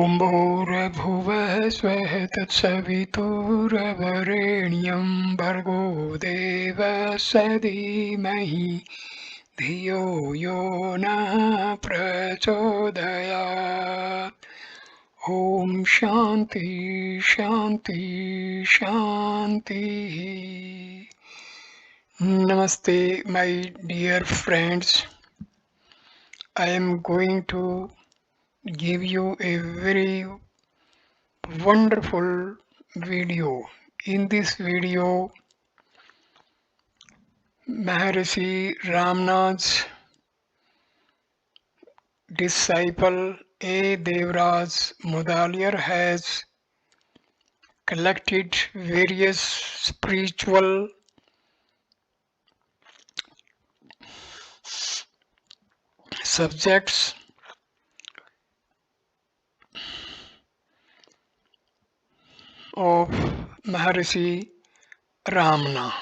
ॐ भूर्भुवः स्वः तत्सवितुर्वरेण्यं भर्गो देवस्य धीमहि धियो यो नः प्रचोदयात्। ॐ शान्ति शान्ति शान्तिः. Namaste, my dear friends. I am going to give you a very wonderful video. In this video, Maharshi Ramana's disciple A. Devraj Mudaliar has collected various spiritual subjects of Maharshi Ramana.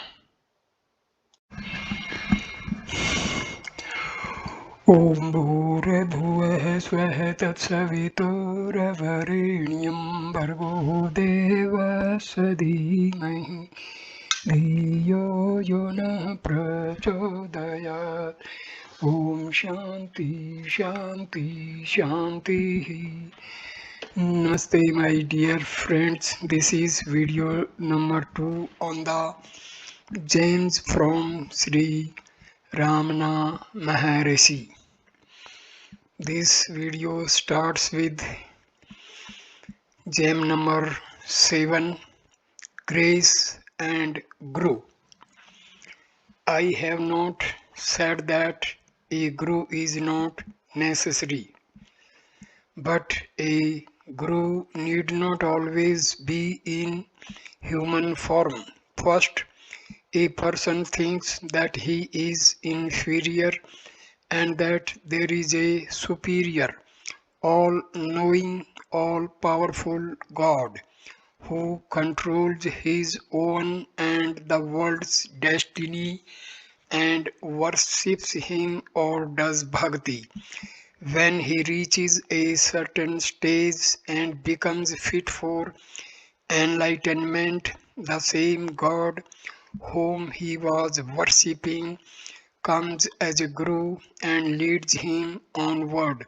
ॐ भूर्भुवः स्वः तत्सवितुर्वरेण्यं भर्गो देवस्य धीमहि धियो यो नः प्रचोदयात्. ॐ शान्ति शान्ति शान्तिः. Namaste, my dear friends. This is video number 2 on the gems from Sri Ramana Maharshi. This video starts with gem number 7, Grace and Guru. I have not said that a Guru is not necessary, but a Guru need not always be in human form. First, a person thinks that he is inferior and that there is a superior, all-knowing, all-powerful God who controls his own and the world's destiny and worships him or does bhakti. When he reaches a certain stage and becomes fit for enlightenment, the same God whom he was worshipping comes as a Guru and leads him onward.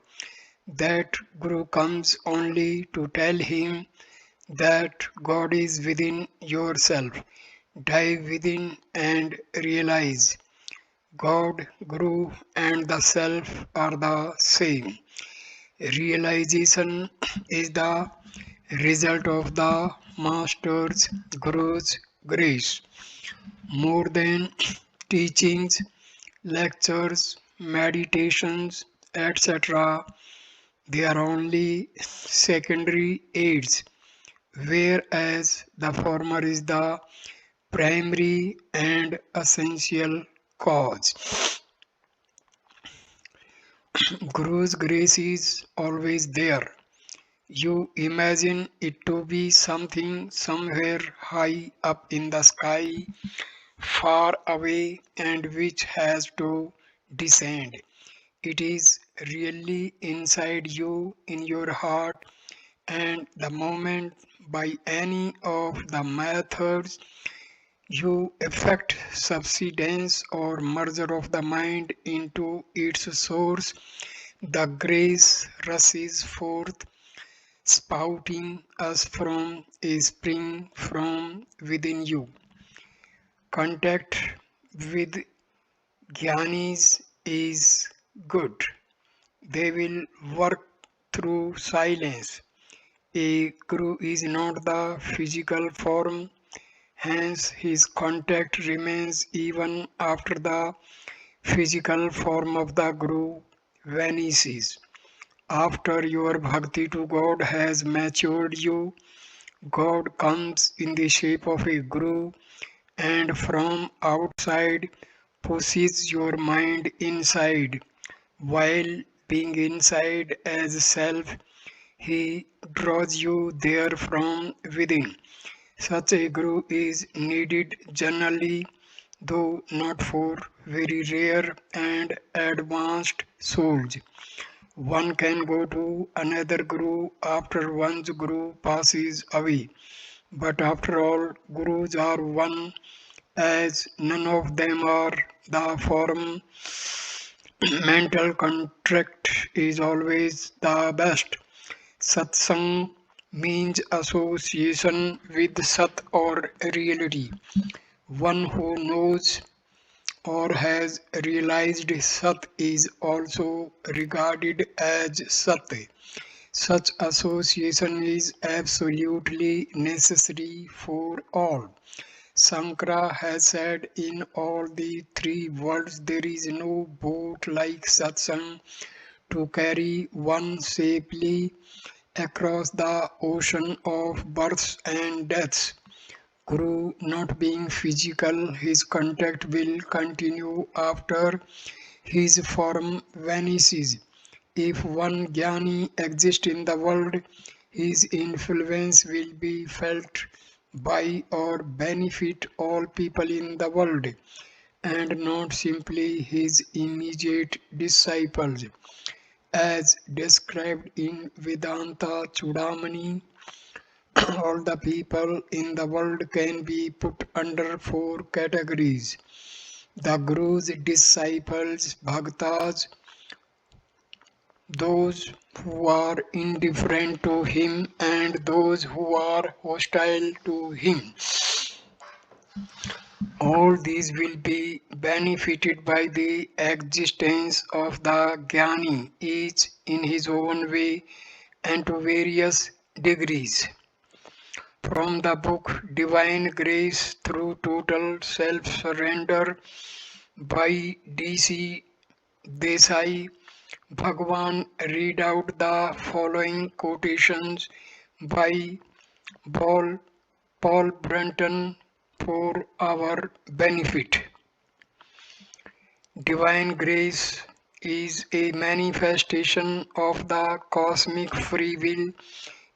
That Guru comes only to tell him that God is within yourself. Dive within and realize God, Guru, and the Self are the same. Realization is the result of the Master's Guru's grace. More than teachings, lectures, meditations, etc., they are only secondary aids, whereas the former is the primary and essential cause. Guru's grace is always there. You imagine it to be something somewhere high up in the sky, far away, and which has to descend. It is really inside you, in your heart, and the moment by any of the methods you effect subsidence or merger of the mind into its source, the grace rushes forth, spouting us from a spring from within you. Contact with Gyanis is good. They will work through silence. A Guru is not the physical form, hence his contact remains even after the physical form of the Guru vanishes. After your bhakti to God has matured you, God comes in the shape of a Guru and from outside pushes your mind inside. While being inside as self, he draws you there from within. Such a Guru is needed generally, though not for very rare and advanced souls. One can go to another guru after one's guru passes away. But after all, gurus are one, as none of them are the form. Mental contract is always the best. Satsang means association with Sat or reality. One who knows or has realized Sat is also regarded as Sat. Such association is absolutely necessary for all. Sankara has said in all the three worlds there is no boat like satsang to carry one safely across the ocean of births and deaths. Guru not being physical, his contact will continue after his form vanishes. If one Jnani exists in the world, his influence will be felt by or benefit all people in the world, and not simply his immediate disciples. As described in Vedanta Chudamani, all the people in the world can be put under four categories: the Guru's disciples, Bhaktas, those who are indifferent to him, and those who are hostile to him. All these will be benefited by the existence of the Jnani, each in his own way and to various degrees. From the book Divine Grace Through Total Self-Surrender by D.C. Desai, Bhagwan read out the following quotations by Paul, Paul Brunton for our benefit. Divine grace is a manifestation of the cosmic free will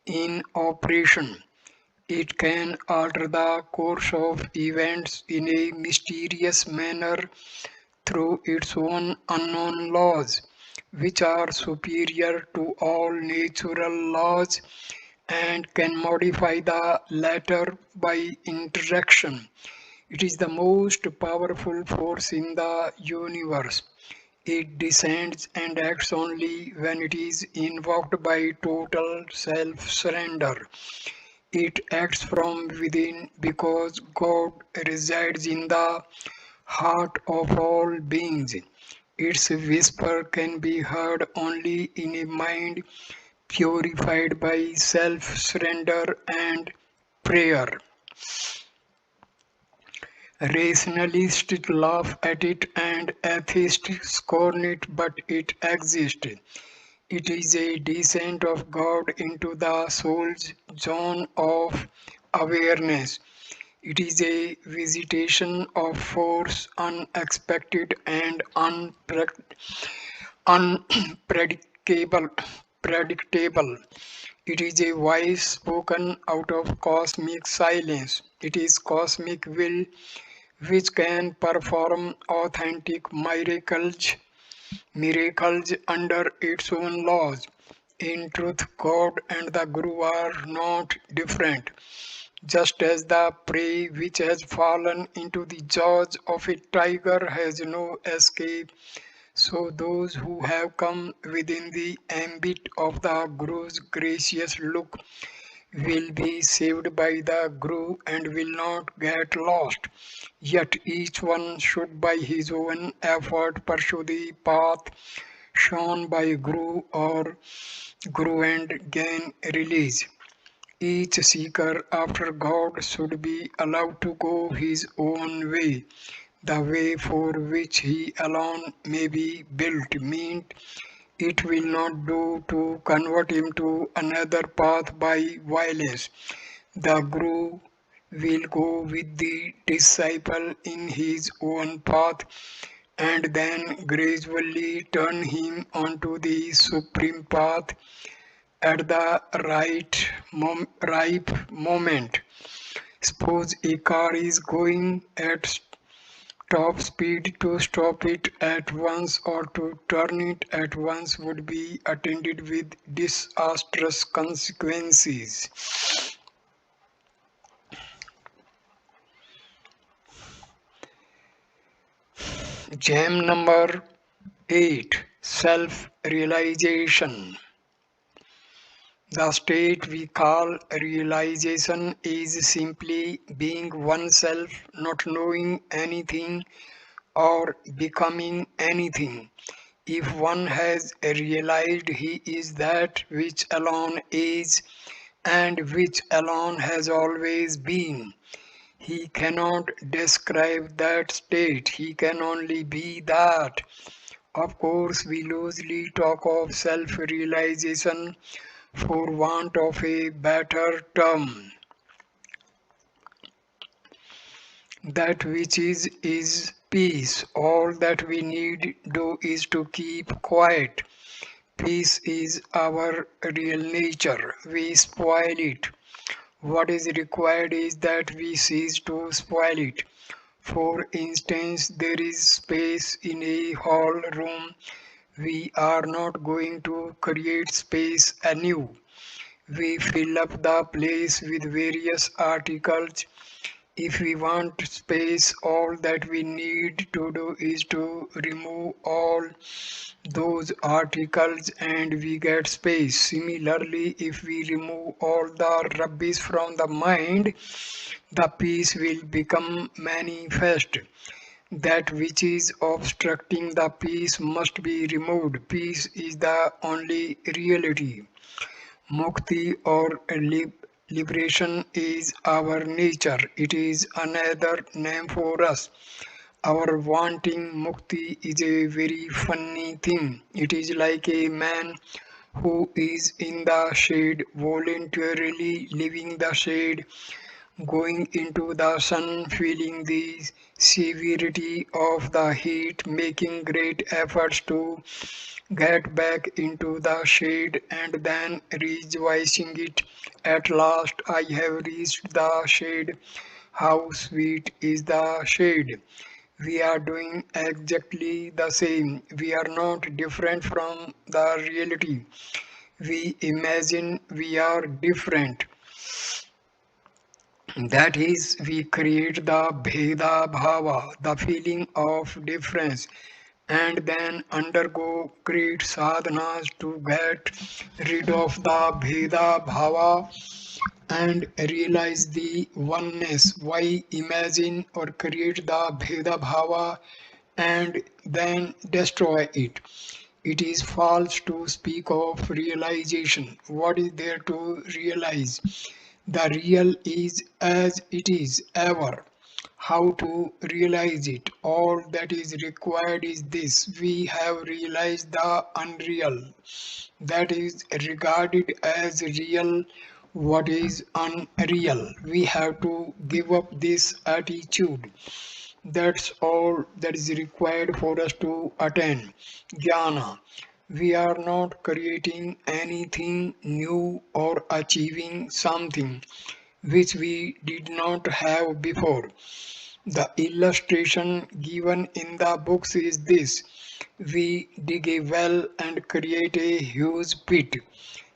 in operation. It can alter the course of events in a mysterious manner through its own unknown laws, which are superior to all natural laws and can modify the latter by interaction. It is the most powerful force in the universe. It descends and acts only when it is invoked by total self surrender. It acts from within because God resides in the heart of all beings. Its whisper can be heard only in a mind purified by self surrender and prayer. Rationalists laugh at it and atheists scorn it, but it exists. It is a descent of God into the soul's zone of awareness. It is a visitation of force unexpected and unpredictable. Predictable. It is a voice spoken out of cosmic silence. It is cosmic will which can perform authentic miracles under its own laws. In truth, God and the Guru are not different. Just as the prey which has fallen into the jaws of a tiger has no escape, so those who have come within the ambit of the Guru's gracious look will be saved by the Guru and will not get lost. Yet each one should by his own effort pursue the path shown by Guru and gain release. Each seeker after God should be allowed to go his own way, the way for which he alone may be built. Mean it will not do to convert him to another path by violence. The Guru will go with the disciple in his own path and then gradually turn him onto the supreme path at the ripe moment. Suppose a car is going at Top speed to stop it at once or to turn it at once would be attended with disastrous consequences. Gem number 8, self realization. The state we call realization is simply being oneself, not knowing anything or becoming anything. If one has realized he is that which alone is and which alone has always been, he cannot describe that state, he can only be that. Of course, we loosely talk of self realization for want of a better term. That which is peace. All that we need do is to keep quiet. Peace is our real nature. We spoil it. What is required is that we cease to spoil it. For instance, there is space in a hall room. We are not going to create space anew. We fill up the place with various articles. If we want space, all that we need to do is to remove all those articles and we get space. Similarly, if we remove all the rubbish from the mind, the peace will become manifest. That which is obstructing the peace must be removed. Peace is the only reality. Mukti or liberation is our nature. It is another name for us. Our wanting mukti is a very funny thing. It is like a man who is in the shade, voluntarily leaving the shade, going into the sun, feeling the severity of the heat, making great efforts to get back into the shade, and then rejoicing it. At last I have reached the shade. How sweet is the shade! We are doing exactly the same. We are not different from the reality. We imagine we are different. That is, we create the Bheda Bhava, the feeling of difference, and then undergo great sadhanas to get rid of the Bheda Bhava and realize the oneness. Why imagine or create the Bheda Bhava and then destroy it? It is false to speak of realization. What is there to realize? The real is as it is ever. How to realize it? All that is required is this: we have realized the unreal. That is regarded as real what is unreal. We have to give up this attitude. That's all that is required for us to attain jnana. We are not creating anything new or achieving something which we did not have before. The illustration given in the books is this: we dig a well and create a huge pit.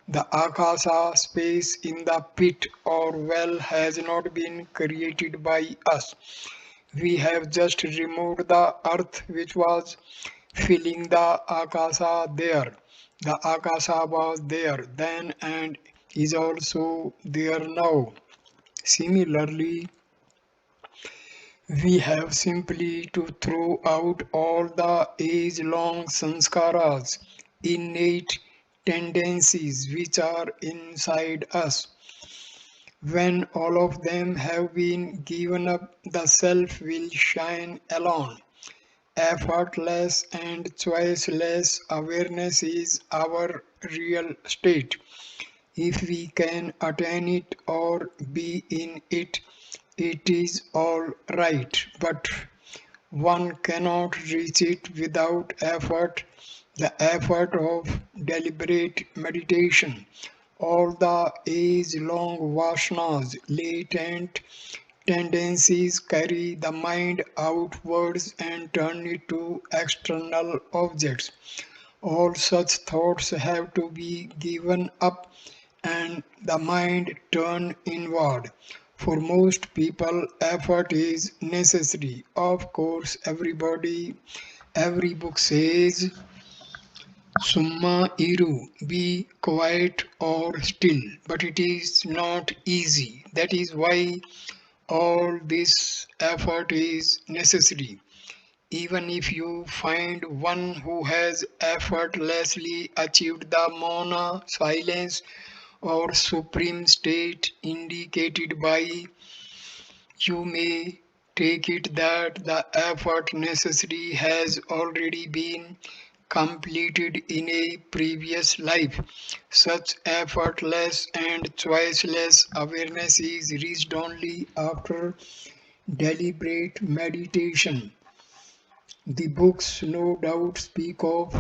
The akasa, space in the pit or well, has not been created by us. We have just removed the earth which was filling the akasa there. The akasa was there then and is also there now. Similarly, we have simply to throw out all the age-long sanskaras, innate tendencies which are inside us. When all of them have been given up, the self will shine alone. Effortless and choiceless awareness is our real state. If we can attain it or be in it, it is all right. But one cannot reach it without effort, the effort of deliberate meditation. All the age long vasanas, latent tendencies carry the mind outwards and turn it to external objects. All such thoughts have to be given up and the mind turn inward. For most people, effort is necessary. Of course, every book says, Summa iru, be quiet or still, but it is not easy. That is why all this effort is necessary. Even if you find one who has effortlessly achieved the mona silence or supreme state indicated by, you may take it that the effort necessary has already been completed in a previous life. Such effortless and choiceless awareness is reached only after deliberate meditation. The books no doubt speak of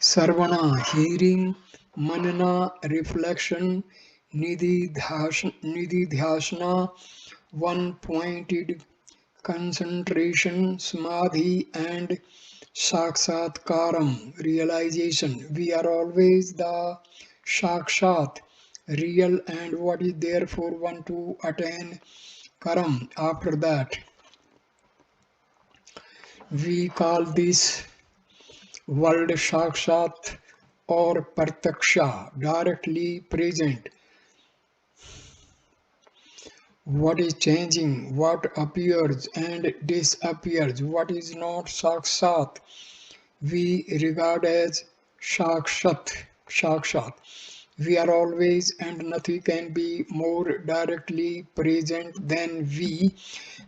sarvana, hearing, manana, reflection, nididhyasana, one pointed concentration, samadhi, and saksatkaram, realization. We are always the sakshat, real, and what is there for one to attain karam after that. We call this world sakshat or pratyaksha, directly present. What is changing, what appears and disappears, what is not sakshat, we regard as sakshat. We are always and nothing can be more directly present than we,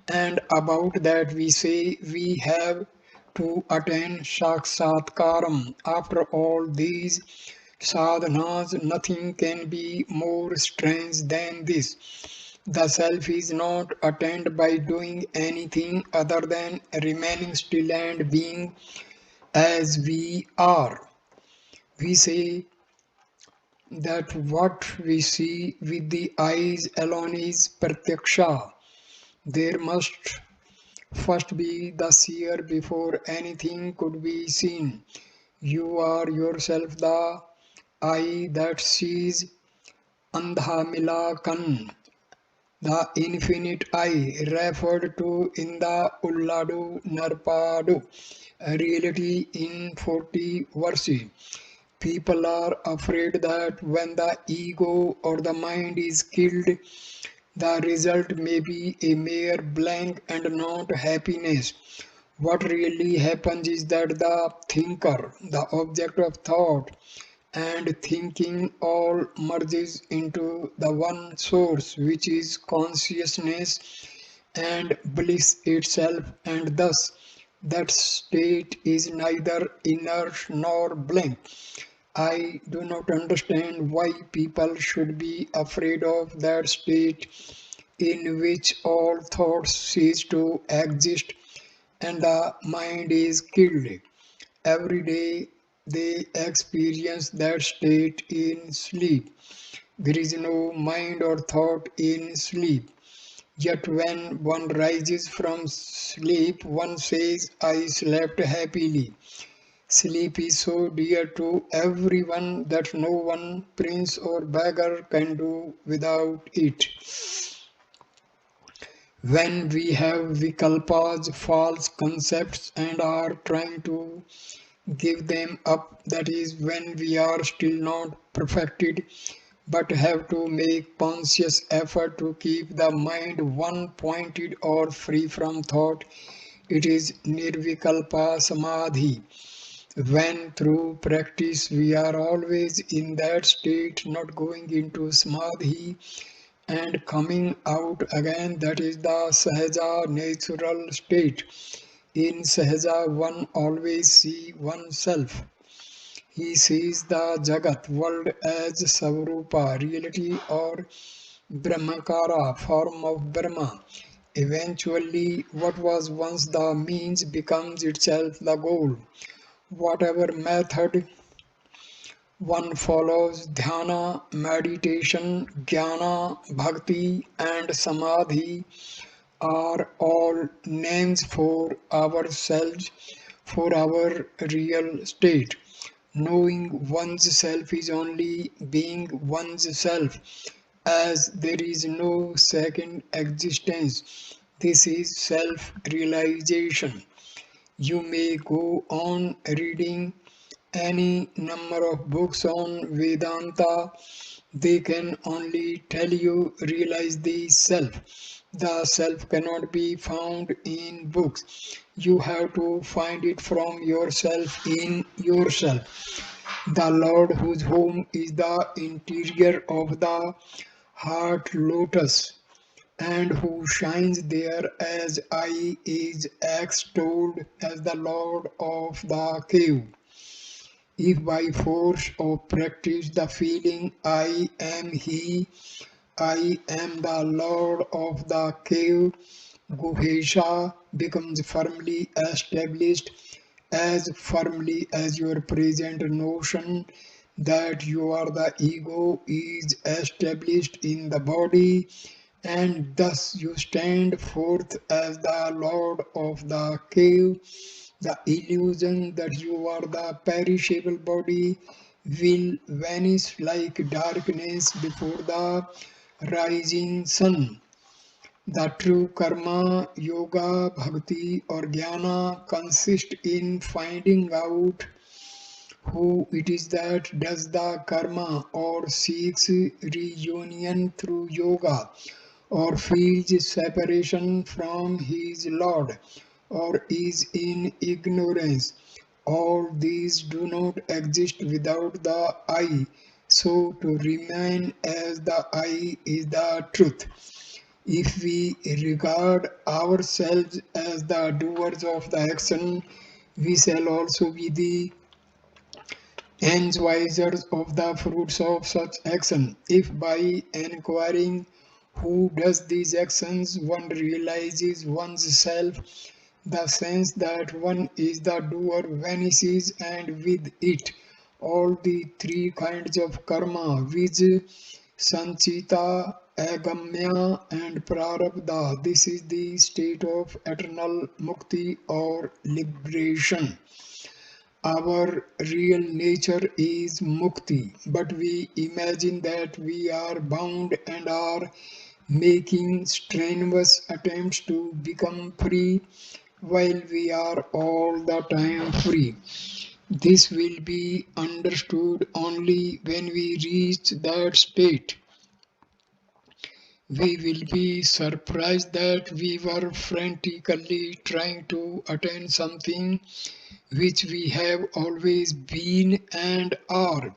and about that we say we have to attain saksatkaram. After all these sadhanas, nothing can be more strange than this. The self is not attained by doing anything other than remaining still and being as we are. We say that what we see with the eyes alone is pratyaksha. There must first be the seer before anything could be seen. You are yourself the eye that sees, andha milakan, the infinite eye referred to in the Ulladu Narpadu reality in 40 verses. People are afraid that when the ego or the mind is killed, the result may be a mere blank and not happiness. What really happens is that the thinker, the object of thought, and thinking all merges into the one source, which is consciousness and bliss itself, and thus that state is neither inert nor blank. I do not understand why people should be afraid of that state in which all thoughts cease to exist and the mind is killed. Every day they experience that state in sleep. There is no mind or thought in sleep. Yet when one rises from sleep, one says, I slept happily. Sleep is so dear to everyone that no one, prince or beggar, can do without it. When we have vikalpas, false concepts, and are trying to give them up, that is when we are still not perfected, but have to make conscious effort to keep the mind one pointed or free from thought. It is nirvikalpa samadhi. When through practice we are always in that state, not going into samadhi and coming out again, that is the sahaja natural state. In sahaja one always see oneself. He sees the Jagat world as Savrupa, reality or Brahmakara, form of Brahma. Eventually, what was once the means becomes itself the goal. Whatever method one follows, dhyana, meditation, jnana, bhakti, and samadhi, are all names for ourselves, for our real state. Knowing one's self is only being one's self, as there is no second existence. This is self realization. You may go on reading any number of books on Vedanta, they can only tell you realize the self. The self cannot be found in books. You have to find it from yourself in yourself. The Lord whose home is the interior of the heart lotus and who shines there as I is extolled as the Lord of the cave. If by force of practice the feeling I am He, I am the Lord of the cave, Guhesha becomes firmly established, as firmly as your present notion that you are the ego is established in the body, and thus you stand forth as the Lord of the cave. The illusion that you are the perishable body will vanish like darkness before the rising sun. The true karma, yoga, bhakti, or jnana consist in finding out who it is that does the karma or seeks reunion through yoga or feels separation from his Lord or is in ignorance. All these do not exist without the I. So to remain as the I is the truth. If we regard ourselves as the doers of the action, we shall also be the enjoyers of the fruits of such action. If by inquiring who does these actions one realizes one's self, the sense that one is the doer vanishes, and with it all the three kinds of karma, vij, sanchita, agamya, and prarabdha. This is the state of eternal mukti or liberation. Our real nature is mukti, but we imagine that we are bound and are making strenuous attempts to become free while we are all the time free. This will be understood only when we reach that state. We will be surprised that we were frantically trying to attain something which we have always been and are.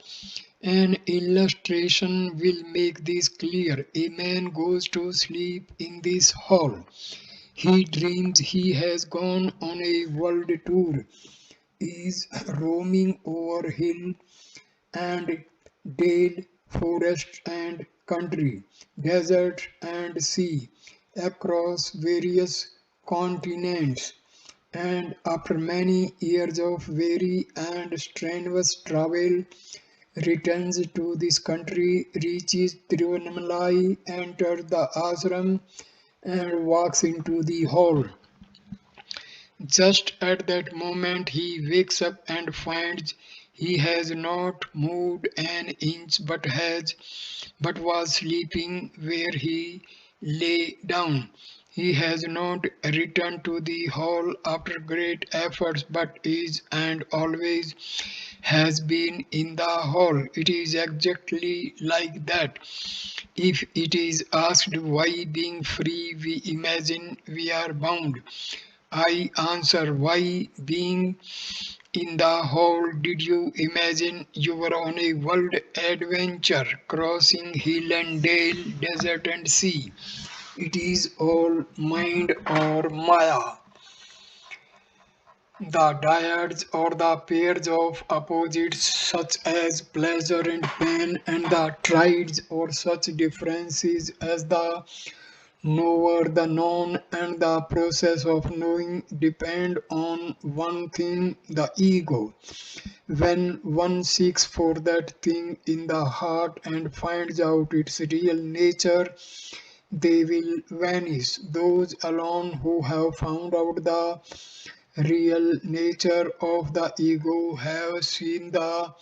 An illustration will make this clear. A man goes to sleep in this hall. He dreams he has gone on a world tour, is roaming over hill and dale, forest and country, desert and sea, across various continents, and after many years of weary and strenuous travel, returns to this country, reaches Tiruvannamalai, enters the ashram, and walks into the hall. Just at that moment he wakes up and finds he has not moved an inch but was sleeping where he lay down. He has not returned to the hall after great efforts but is and always has been in the hall. It is exactly like that. If it is asked why being free we imagine we are bound, I answer why being in the hall did you imagine you were on a world adventure crossing hill and dale, desert and sea. It is all mind or maya. The dyads or the pairs of opposites such as pleasure and pain, and the triads or such differences as the knower, the known, and the process of knowing depend on one thing, the ego. When one seeks for that thing in the heart and finds out its real nature, they will vanish. Those alone who have found out the real nature of the ego have seen the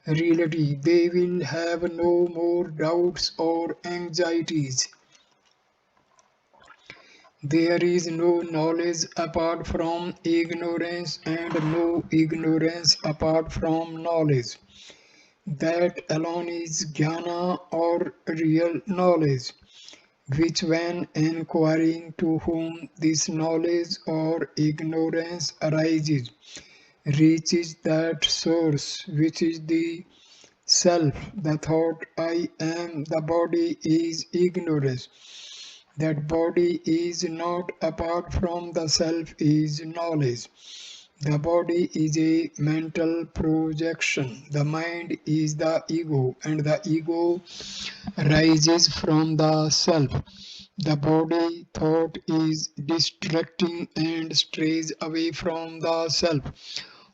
reality. They will have no more doubts or anxieties. There is no knowledge apart from ignorance and no ignorance apart from knowledge. That alone is jnana or real knowledge, which when inquiring to whom this knowledge or ignorance arises, reaches that source which is the self. The thought I am the body is ignorance. That body is not apart from the self is knowledge. The body is a mental projection. The mind is the ego, and the ego rises from the self. The body thought is distracting and strays away from the self.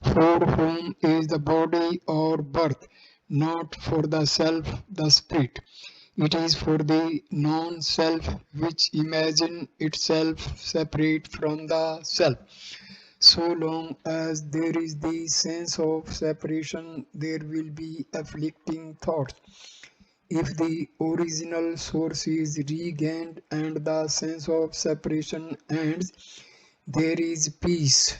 For whom is the body or birth? Not for the self, the spirit. It is for the non-self which imagines itself separate from the self. So long as there is the sense of separation, there will be afflicting thoughts. If the original source is regained and the sense of separation ends, there is peace.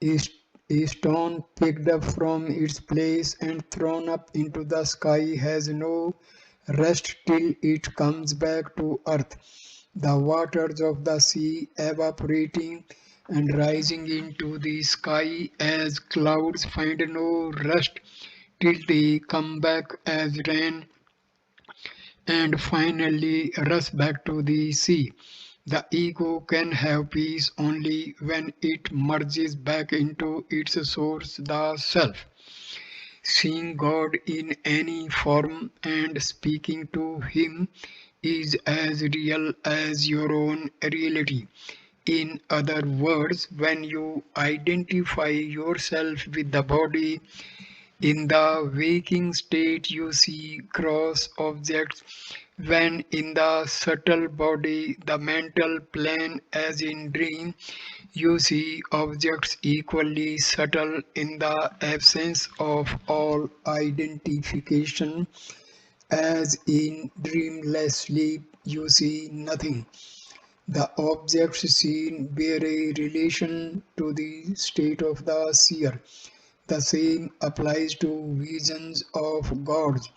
A stone picked up from its place and thrown up into the sky has no rest till it comes back to earth. The waters of the sea evaporating and rising into the sky as clouds find no rest till they come back as rain and finally rush back to the sea. The ego can have peace only when it merges back into its source, the self. Seeing God in any form and speaking to Him is as real as your own reality. In other words, when you identify yourself with the body, in the waking state you see gross objects, when in the subtle body, the mental plane as in dream, you see objects equally subtle in the absence of all identification, as in dreamless sleep you see nothing. The objects seen bear a relation to the state of the seer. The same applies to visions of gods.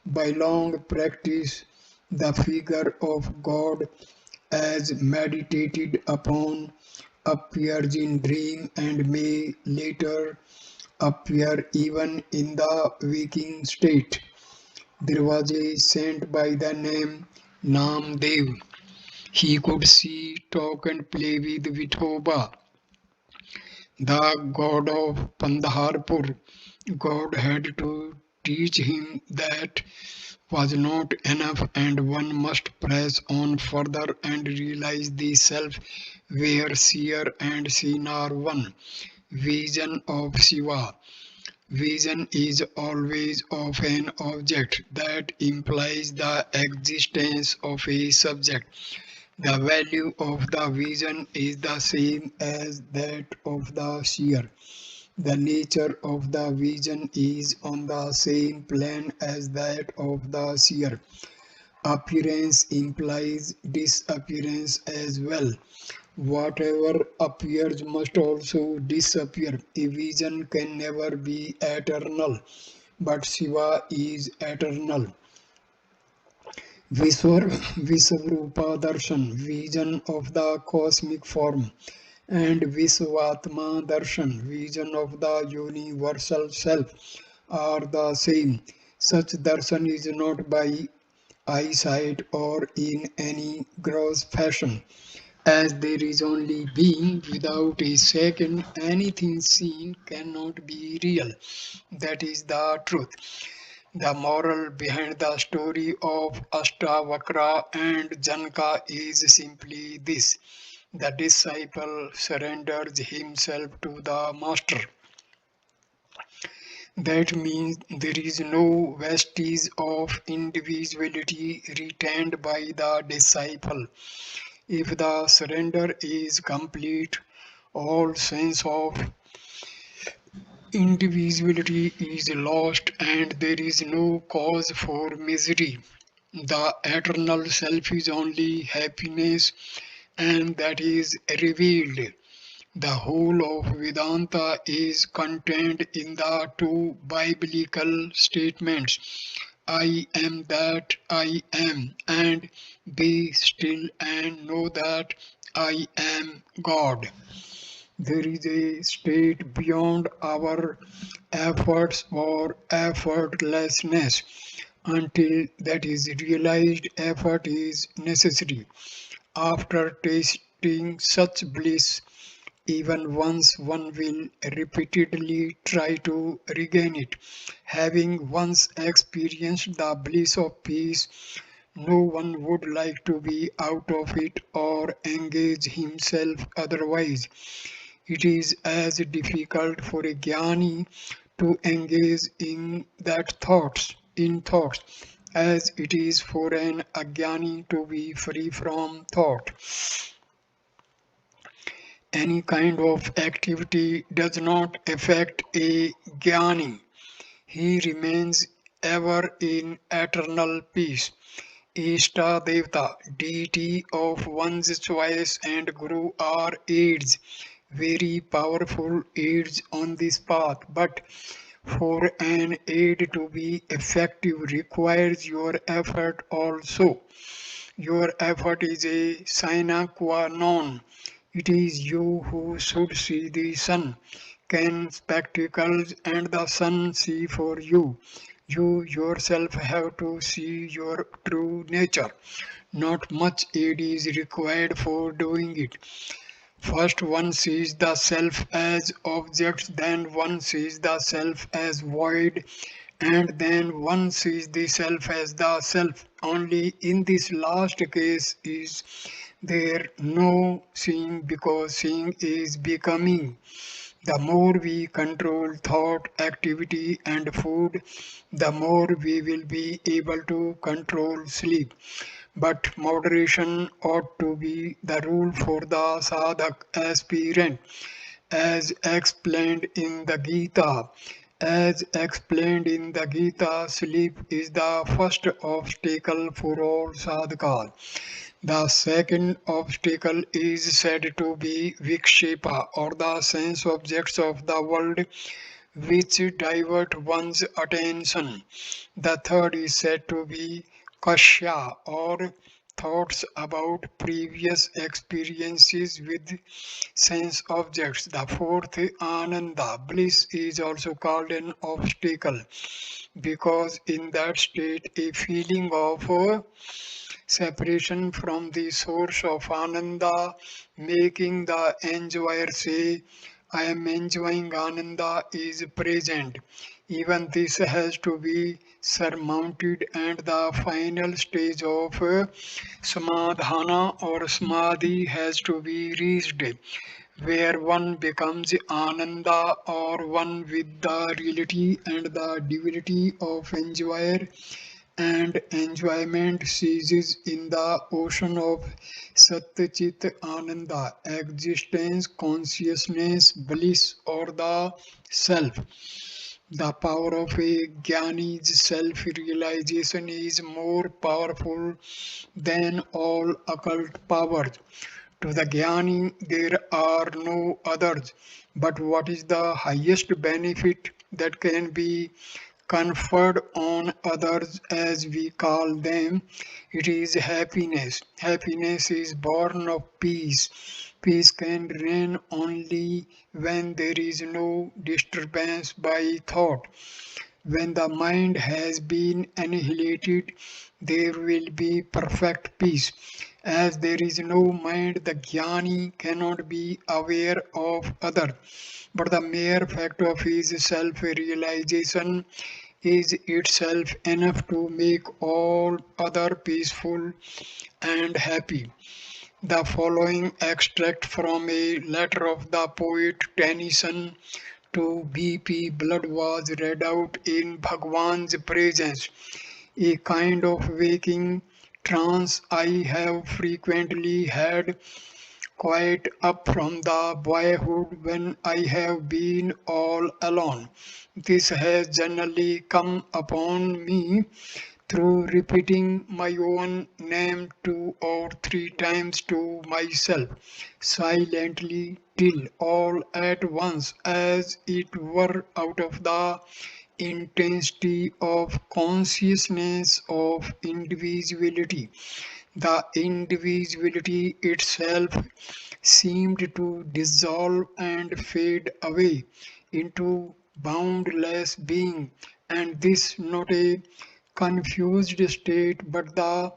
By long practice, the figure of God as meditated upon appears in dream and may later appear even in the waking state. There was a saint by the name Namdev. He could see, talk and play with Vithoba, the god of Pandharpur. God had to teach him that was not enough and one must press on further and realize the self where seer and seen are one. Vision of Shiva. Vision is always of an object that implies the existence of a subject. The value of the vision is the same as that of the seer. The nature of the vision is on the same plane as that of the seer. Appearance implies disappearance as well. Whatever appears must also disappear. A vision can never be eternal, but Shiva is eternal. Visvarupa Darshan, vision of the cosmic form, and Visvatma Darshan, vision of the universal self, are the same. Such darshan is not by eyesight or in any gross fashion. As there is only being, without a second, anything seen cannot be real. That is the truth. The moral behind the story of Ashtavakra and Janaka is simply this: the disciple surrenders himself to the master. That means there is no vestige of individuality retained by the disciple. If the surrender is complete, all sense of individuality is lost and there is no cause for misery. The eternal self is only happiness, and that is revealed. The whole of Vedanta is contained in the two biblical statements: I am that I am, and be still and know that I am God. There is a state beyond our efforts or effortlessness. Until that is realized, effort is necessary. After tasting such bliss, even once one will repeatedly try to regain it. Having once experienced the bliss of peace, no one would like to be out of it or engage himself otherwise. It is as difficult for a jnani to engage in thoughts, as it is for an ajnani to be free from thought. Any kind of activity does not affect a jnani. He remains ever in eternal peace. Ishta Devta, deity of one's choice, and Guru are aids, very powerful aids on this path. But for an aid to be effective requires your effort also. Your effort is a sine qua non. It is you who should see the sun. Can spectacles and the sun see for you? You yourself have to see your true nature. Not much aid is required for doing it. First one sees the self as object, then one sees the self as void, and then one sees the self as the self. Only in this last case is there no seeing, because seeing is becoming. The more we control thought, activity, and food, the more we will be able to control sleep. But moderation ought to be the rule for the sadhak aspirant, as explained in the Gita. As explained in the Gita, sleep is the first obstacle for all sadhakas. The second obstacle is said to be vikshepa, or the sense objects of the world, which divert one's attention. The third is said to be kashya, or thoughts about previous experiences with sense objects. The fourth, ananda, bliss, is also called an obstacle, because in that state a feeling of separation from the source of Ananda, making the enjoyer say, I am enjoying Ananda, is present. Even this has to be surmounted, and the final stage of Samadhana or Samadhi has to be reached, where one becomes Ananda, or one with the reality and the divinity of enjoyer, and enjoyment ceases in the ocean of Satchit Ananda, existence, consciousness, bliss, or the self. The power of a Jnani's self realization is more powerful than all occult powers. To the Jnani, there are no others. But what is the highest benefit that can be conferred on others, as we call them? It is happiness. Happiness is born of peace. Peace can reign only when there is no disturbance by thought. When the mind has been annihilated, there will be perfect peace. As there is no mind, the jnani cannot be aware of other. But the mere fact of his self realization is itself enough to make all other peaceful and happy. The following extract from a letter of the poet Tennyson to BP, blood was read out in Bhagwan's presence, a kind of waking trance I have frequently had quite up from the boyhood when I have been all alone. This has generally come upon me through repeating my own name 2 or 3 times to myself, silently till all at once, as it were out of the intensity of consciousness of individuality. The individuality itself seemed to dissolve and fade away into boundless being, and this not a confused state but the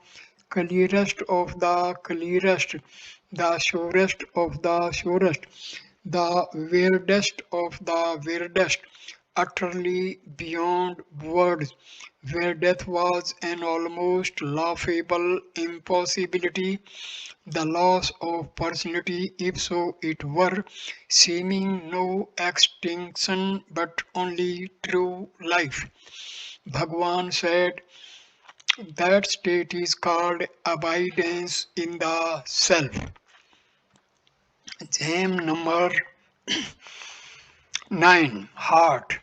clearest of the clearest, the surest of the surest, the weirdest of the weirdest, utterly beyond words, where death was an almost laughable impossibility, the loss of personality, if so it were, seeming no extinction but only true life. Bhagwan said that state is called abidance in the self. Gem number 9, heart.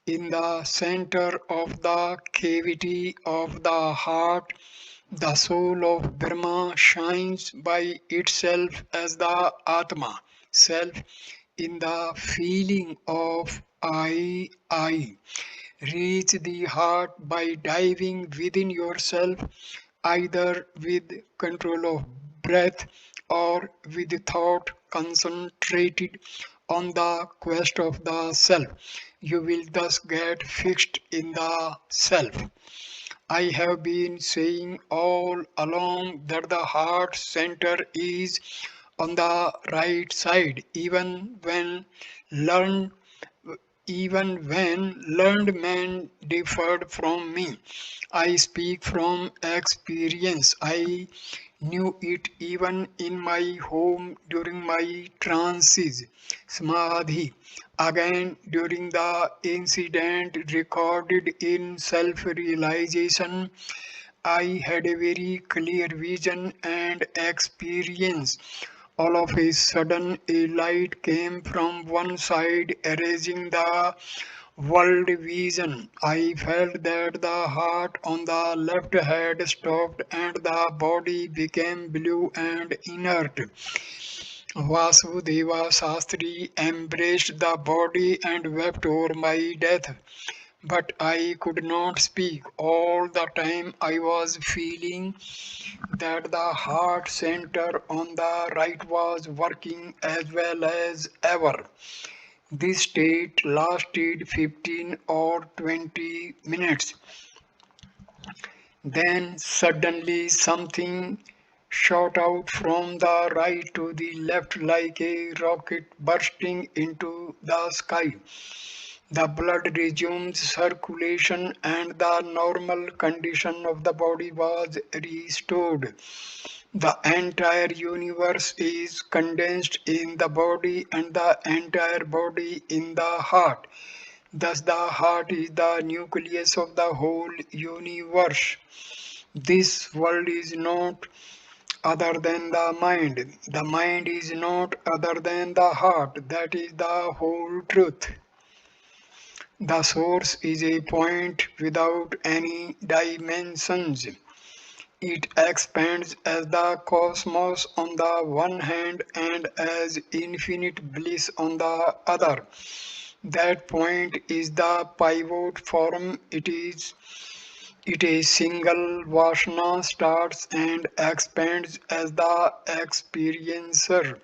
In the center of the cavity of the heart, the soul of Brahma shines by itself as the Atma, self, in the feeling of I. Reach the heart by diving within yourself, either with control of breath or with thought concentrated on the quest of the self. You will thus get fixed in the self. I have been saying all along that the heart center is on the right side, learned even when learned men differed from me. I speak from experience. I knew it even in my home during my trances, samadhi. Again, during the incident recorded in self realization, I had a very clear vision and experience. All of a sudden, a light came from one side, erasing the world vision. I felt that the heart on the left had stopped and the body became blue and inert. Vasudeva Shastri embraced the body and wept over my death. But I could not speak. All the time I was feeling that the heart center on the right was working as well as ever. This state lasted 15 or 20 minutes. Then suddenly something shot out from the right to the left like a rocket bursting into the sky. The blood resumed circulation and the normal condition of the body was restored. The entire universe is condensed in the body and the entire body in the heart. Thus, the heart is the nucleus of the whole universe. This world is not other than the mind. The mind is not other than the heart. That is the whole truth. The source is a point without any dimensions. It expands as the cosmos on the one hand and as infinite bliss on the other. That point is the pivot form. It a single Vashna starts and expands as the experiencer.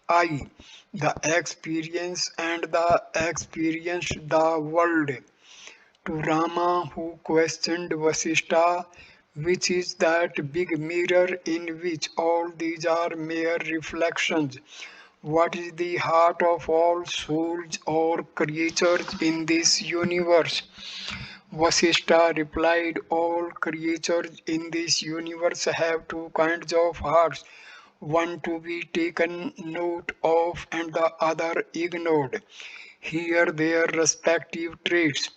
I, the experience and the experienced the world. To Rama who questioned Vasishtha, which is that big mirror in which all these are mere reflections. What is the heart of all souls or creatures in this universe? Vasishtha replied, all creatures in this universe have two kinds of hearts, one to be taken note of and the other ignored. Here their respective traits.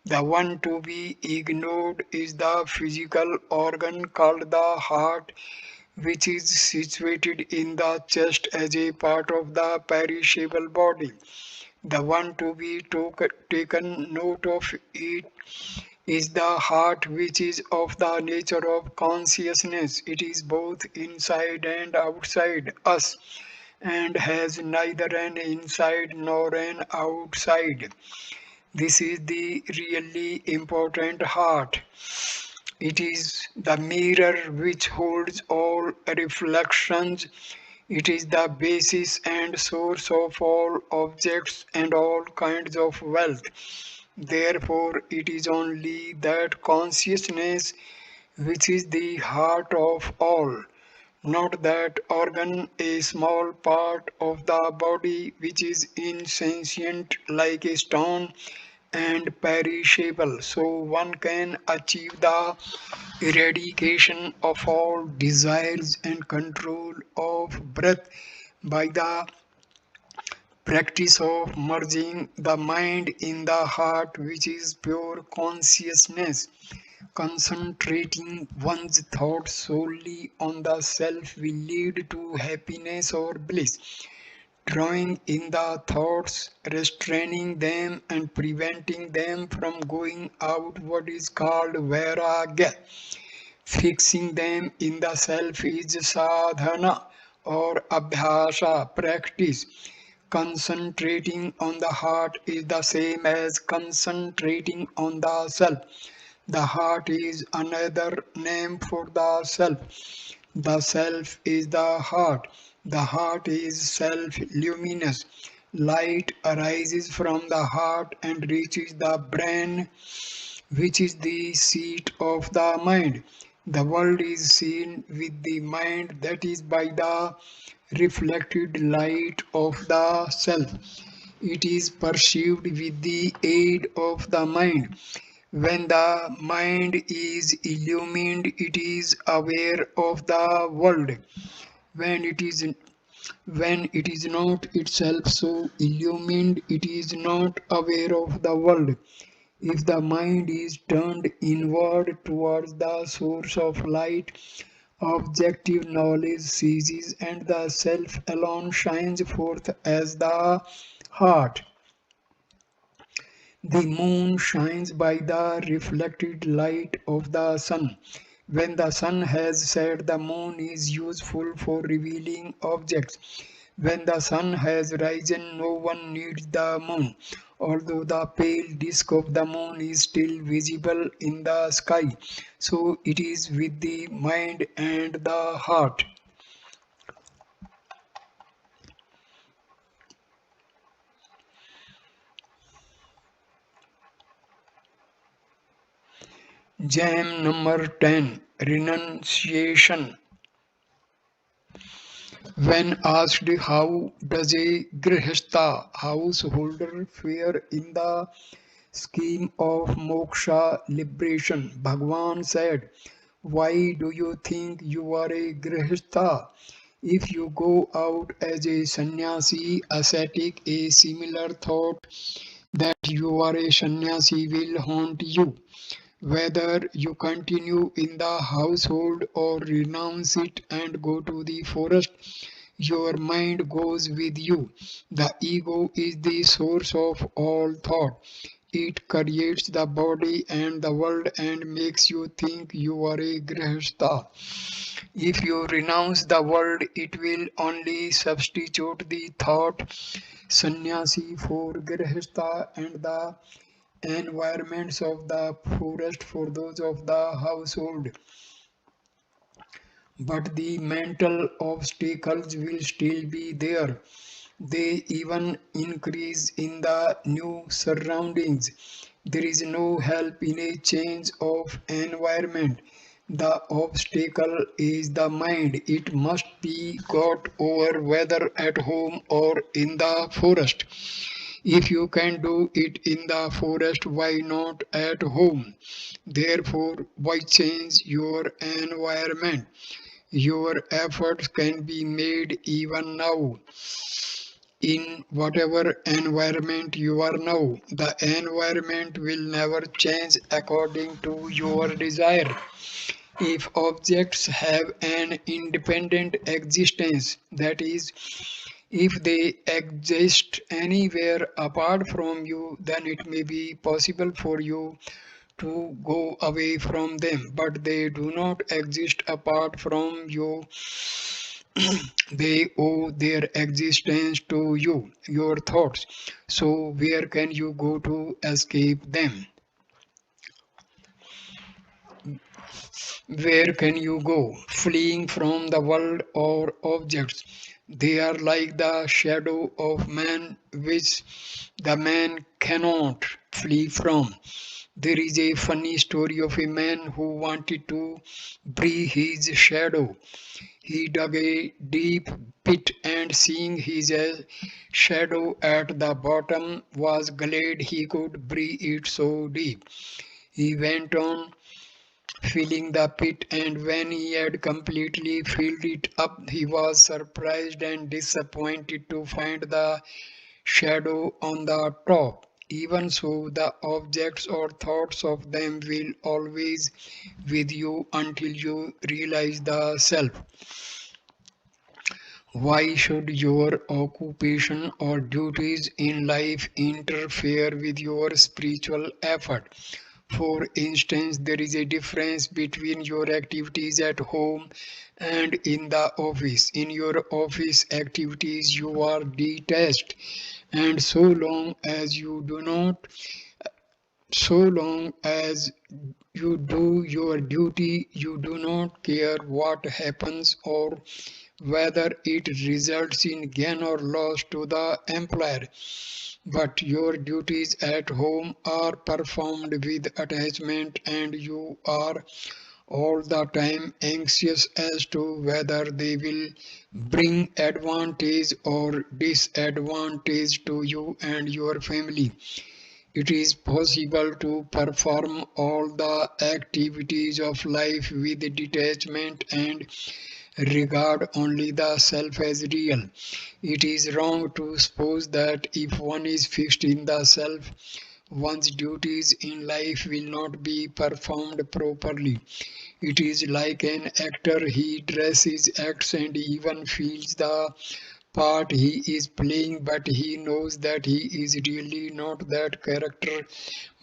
The one to be ignored is the physical organ called the heart, which is situated in the chest as a part of the perishable body. The one to be taken note of it is the heart, which is of the nature of consciousness. It is both inside and outside us and has neither an inside nor an outside. This is the really important heart. It is the mirror which holds all reflections. It is the basis and source of all objects and all kinds of wealth. Therefore, it is only that consciousness which is the heart of all, not that organ, a small part of the body which is insentient like a stone and perishable. So one can achieve the eradication of all desires and control of breath by the practice of merging the mind in the heart, which is pure consciousness. Concentrating one's thoughts solely on the self will lead to happiness or bliss. Drawing in the thoughts, restraining them, and preventing them from going out, what is called vairagya. Fixing them in the self is sadhana or abhyasa, practice. Concentrating on the heart is the same as concentrating on the self. The heart is another name for the self. The self is the heart. The heart is self luminous. Light arises from the heart and reaches the brain, which is the seat of the mind. The world is seen with the mind, that is by the reflected light of the self. It is perceived with the aid of the mind. When the mind is illumined, it is aware of the world. When it is when it is not itself so illumined, it is not aware of the world. If the mind is turned inward towards the source of light, objective knowledge ceases and the self alone shines forth as the heart. The moon shines by the reflected light of the sun. When the sun has set, the moon is useful for revealing objects. When the sun has risen, no one needs the moon, although the pale disk of the moon is still visible in the sky. So it is with the mind and the heart. Jam number 10, Renunciation. When asked how does a grihastha householder fare in the scheme of moksha liberation, Bhagavan said, why do you think you are a grihastha? If you go out as a sannyasi ascetic, a similar thought that you are a sannyasi will haunt you. Whether you continue in the household or renounce it and go to the forest, your mind goes with you. The ego is the source of all thought. It creates the body and the world and makes you think you are a grihastha. If you renounce the world, it will only substitute the thought sannyasi for grihastha and the environments of the forest for those of the household. But the mental obstacles will still be there. They even increase in the new surroundings. There is no help in a change of environment. The obstacle is the mind. It must be got over whether at home or in the forest. If you can do it in the forest, why not at home? Therefore, why change your environment? Your efforts can be made even now. in whatever environment you are now. The environment will never change according to your desire. If objects have an independent existence, that is, if they exist anywhere apart from you, then it may be possible for you to go away from them, but they do not exist apart from you. They owe their existence to you, your thoughts. So, where can you go to escape them? Where can you go? Fleeing from the world or objects. They are like the shadow of man, which the man cannot flee from. There is a funny story of a man who wanted to bury his shadow. He dug a deep pit and seeing his shadow at the bottom was glad he could bury it so deep. He went on filling the pit, and when he had completely filled it up, he was surprised and disappointed to find the shadow on the top. Even so, the objects or thoughts of them will always with you until you realize the self. Why should your occupation or duties in life interfere with your spiritual effort? For instance, there is a difference between your activities at home and in the office. In your office activities, you are detached, and so long as you do your duty, you do not care what happens or whether it results in gain or loss to the employer. But your duties at home are performed with attachment, and you are all the time anxious as to whether they will bring advantage or disadvantage to you and your family. It is possible to perform all the activities of life with detachment and regard only the self as real. It is wrong to suppose that if one is fixed in the self, one's duties in life will not be performed properly. It is like an actor, he dresses, acts, and even feels the part he is playing, but he knows that he is really not that character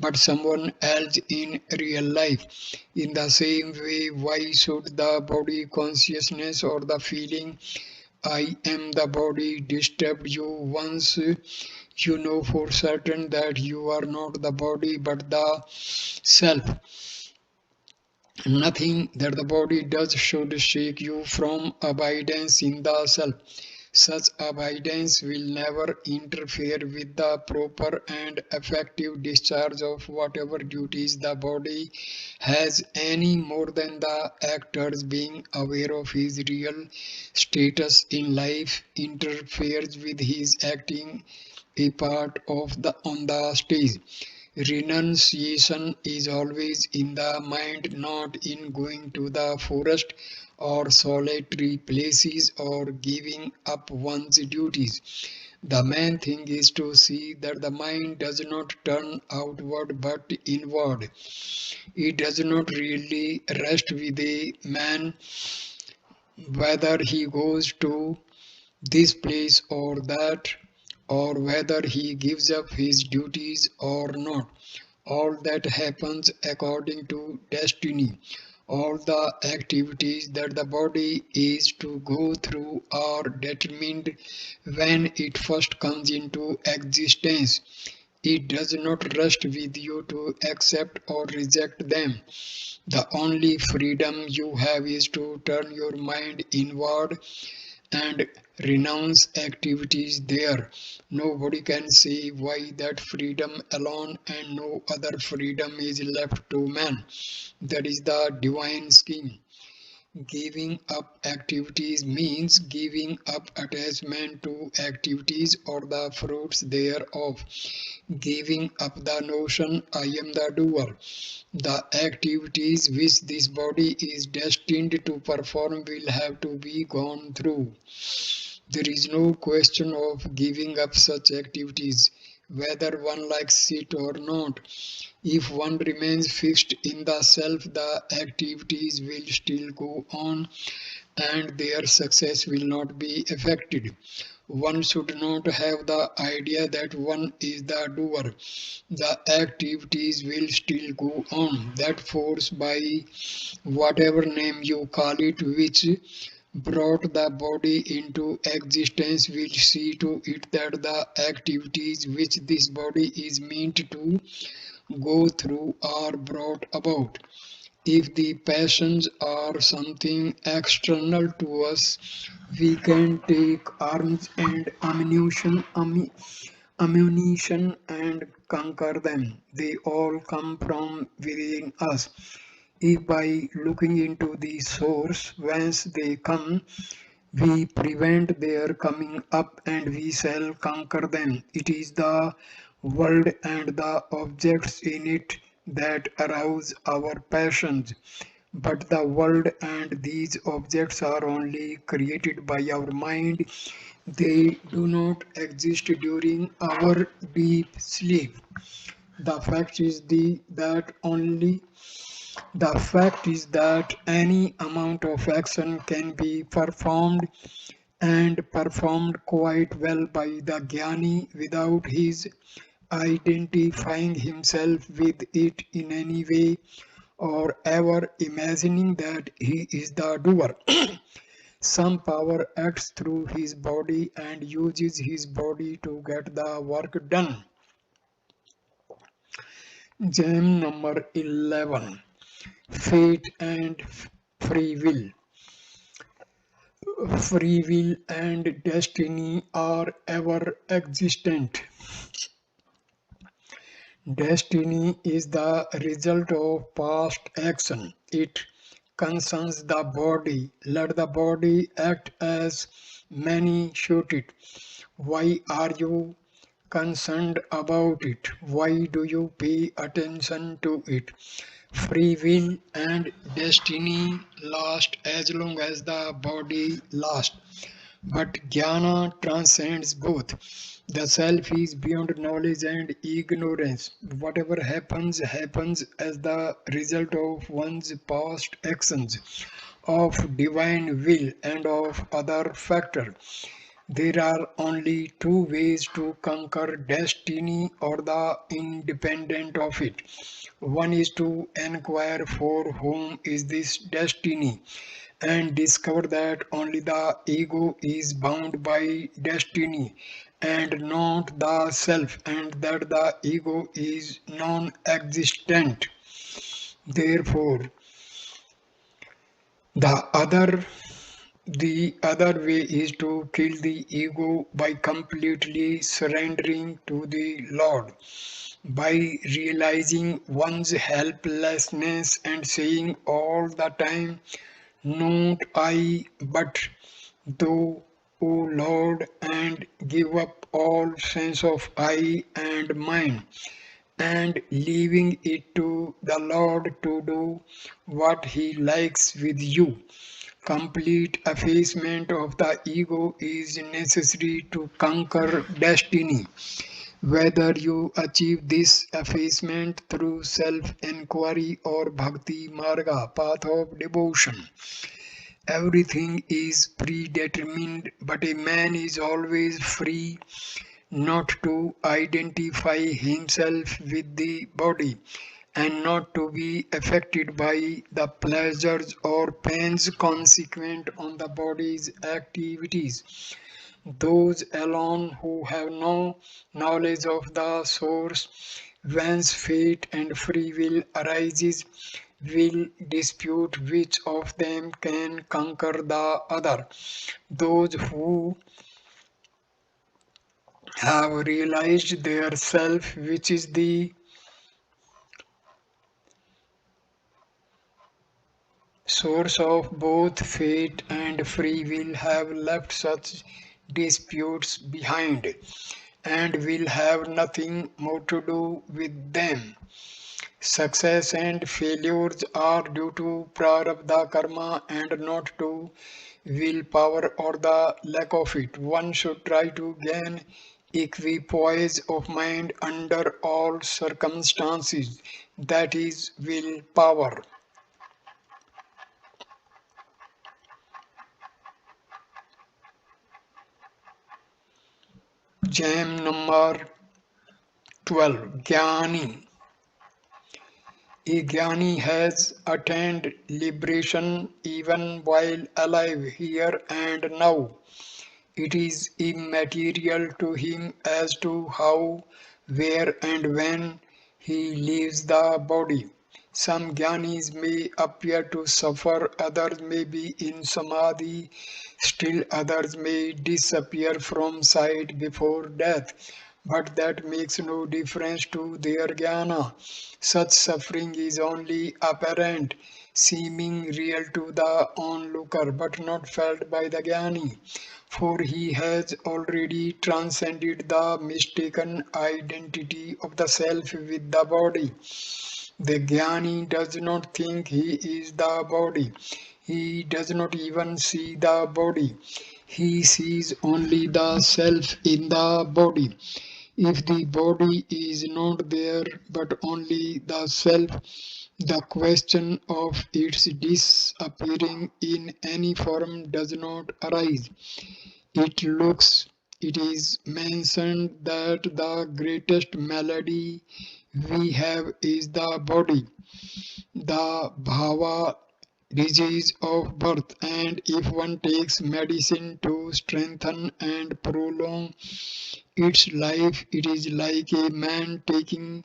but someone else in real life. In the same way, why should the body consciousness or the feeling I am the body disturb you once you know for certain that you are not the body but the self? Nothing that the body does should shake you from abidance in the self. Such abidance will never interfere with the proper and effective discharge of whatever duties the body has, any more than the actor's being aware of his real status in life interferes with his acting a part of the on the stage. Renunciation is always in the mind, not in going to the forest or solitary places or giving up one's duties. The main thing is to see that the mind does not turn outward but inward. It does not really rest with a man whether he goes to this place or that, or whether he gives up his duties or not. All that happens according to destiny. All the activities that the body is to go through are determined when it first comes into existence. It does not rest with you to accept or reject them. The only freedom you have is to turn your mind inward and renounce activities there. Nobody can say why that freedom alone and no other freedom is left to man. That is the divine scheme. Giving up activities means giving up attachment to activities or the fruits thereof. Giving up the notion I am the doer. The activities which this body is destined to perform will have to be gone through. There is no question of giving up such activities, whether one likes it or not. If one remains fixed in the self, the activities will still go on and their success will not be affected. One should not have the idea that one is the doer. The activities will still go on. That force, by whatever name you call it, which brought the body into existence, will see to it that the activities which this body is meant to go through are brought about. If the passions are something external to us, we can take arms and ammunition and conquer them. They all come from within us. If by looking into the source whence they come, we prevent their coming up and we shall conquer them. It is the world and the objects in it that arouse our passions. But the world and these objects are only created by our mind. They do not exist during our deep sleep. The fact is that any amount of action can be performed and performed quite well by the Jnani without his identifying himself with it in any way or ever imagining that he is the doer. Some power acts through his body and uses his body to get the work done. Gem number 11. Fate and free will. Free will and destiny are ever existent. Destiny is the result of past action. It concerns the body. Let the body act as many should it. Why are you concerned about it? Why do you pay attention to it? Free will and destiny last as long as the body lasts. But jnana transcends both. The self is beyond knowledge and ignorance. Whatever happens, happens as the result of one's past actions, of divine will, and of other factors. There are only two ways to conquer destiny or the independent of it. One is to inquire for whom is this destiny and discover that only the ego is bound by destiny and not the self, and that the ego is non existent. Therefore, the other the other way is to kill the ego by completely surrendering to the Lord, by realizing one's helplessness and saying all the time, not I, but thou, O Lord, and give up all sense of I and mine, and leaving it to the Lord to do what He likes with you. Complete effacement of the ego is necessary to conquer destiny. Whether you achieve this effacement through self-inquiry or bhakti marga, path of devotion, everything is predetermined, but a man is always free not to identify himself with the body and not to be affected by the pleasures or pains consequent on the body's activities. Those alone who have no knowledge of the source whence fate and free will arises will dispute which of them can conquer the other. Those who have realized their self, which is the source of both fate and free will, have left such disputes behind and will have nothing more to do with them. Success and failures are due to prarabdha karma and not to willpower or the lack of it. One should try to gain equipoise of mind under all circumstances. That is willpower. Gem number 12. Jnani. A Jnani has attained liberation even while alive here and now. It is immaterial to him as to how, where, and when he leaves the body. Some jnanis may appear to suffer, others may be in samadhi, still others may disappear from sight before death. But that makes no difference to their jnana. Such suffering is only apparent, seeming real to the onlooker, but not felt by the jnani, for he has already transcended the mistaken identity of the self with the body. The jnani does not think he is the body. He does not even see the body. He sees only the self in the body. If the body is not there but only the self, the question of its disappearing in any form does not arise. It is mentioned that the greatest malady we have is the body, the bhava disease of birth, and if one takes medicine to strengthen and prolong its life, it is like a man taking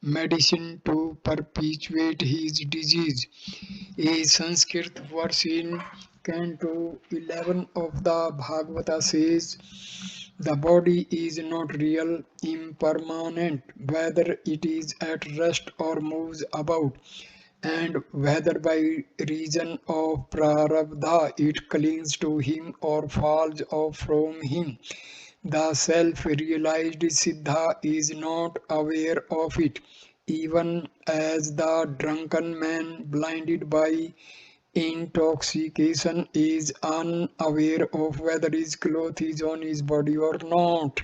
medicine to perpetuate his disease. A Sanskrit verse in Canto 11 of the Bhagavata says, the body is not real, impermanent, whether it is at rest or moves about, and whether by reason of prarabdha it clings to him or falls off from him. The self-realized Siddha is not aware of it, even as the drunken man blinded by intoxication is unaware of whether his cloth is on his body or not.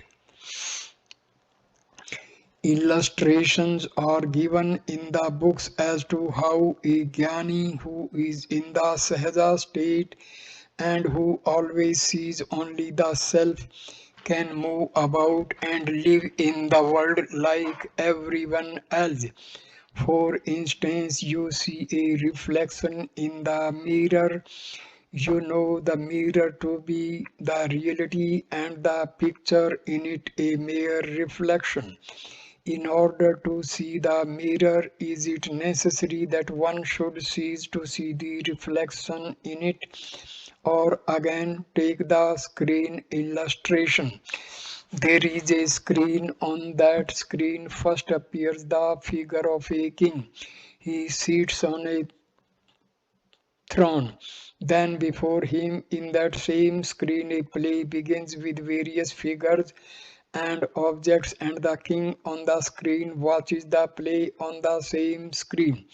Illustrations are given in the books as to how a jnani who is in the sahaja state and who always sees only the self can move about and live in the world like everyone else. For instance, you see a reflection in the mirror. You know the mirror to be the reality and the picture in it a mere reflection. In order to see the mirror, is it necessary that one should cease to see the reflection in it? Or again, take the screen illustration. There is a screen. On that screen first appears the figure of a king. He sits on a throne. Then before him in that same screen a play begins with various figures and objects, and the king on the screen watches the play on the same screen.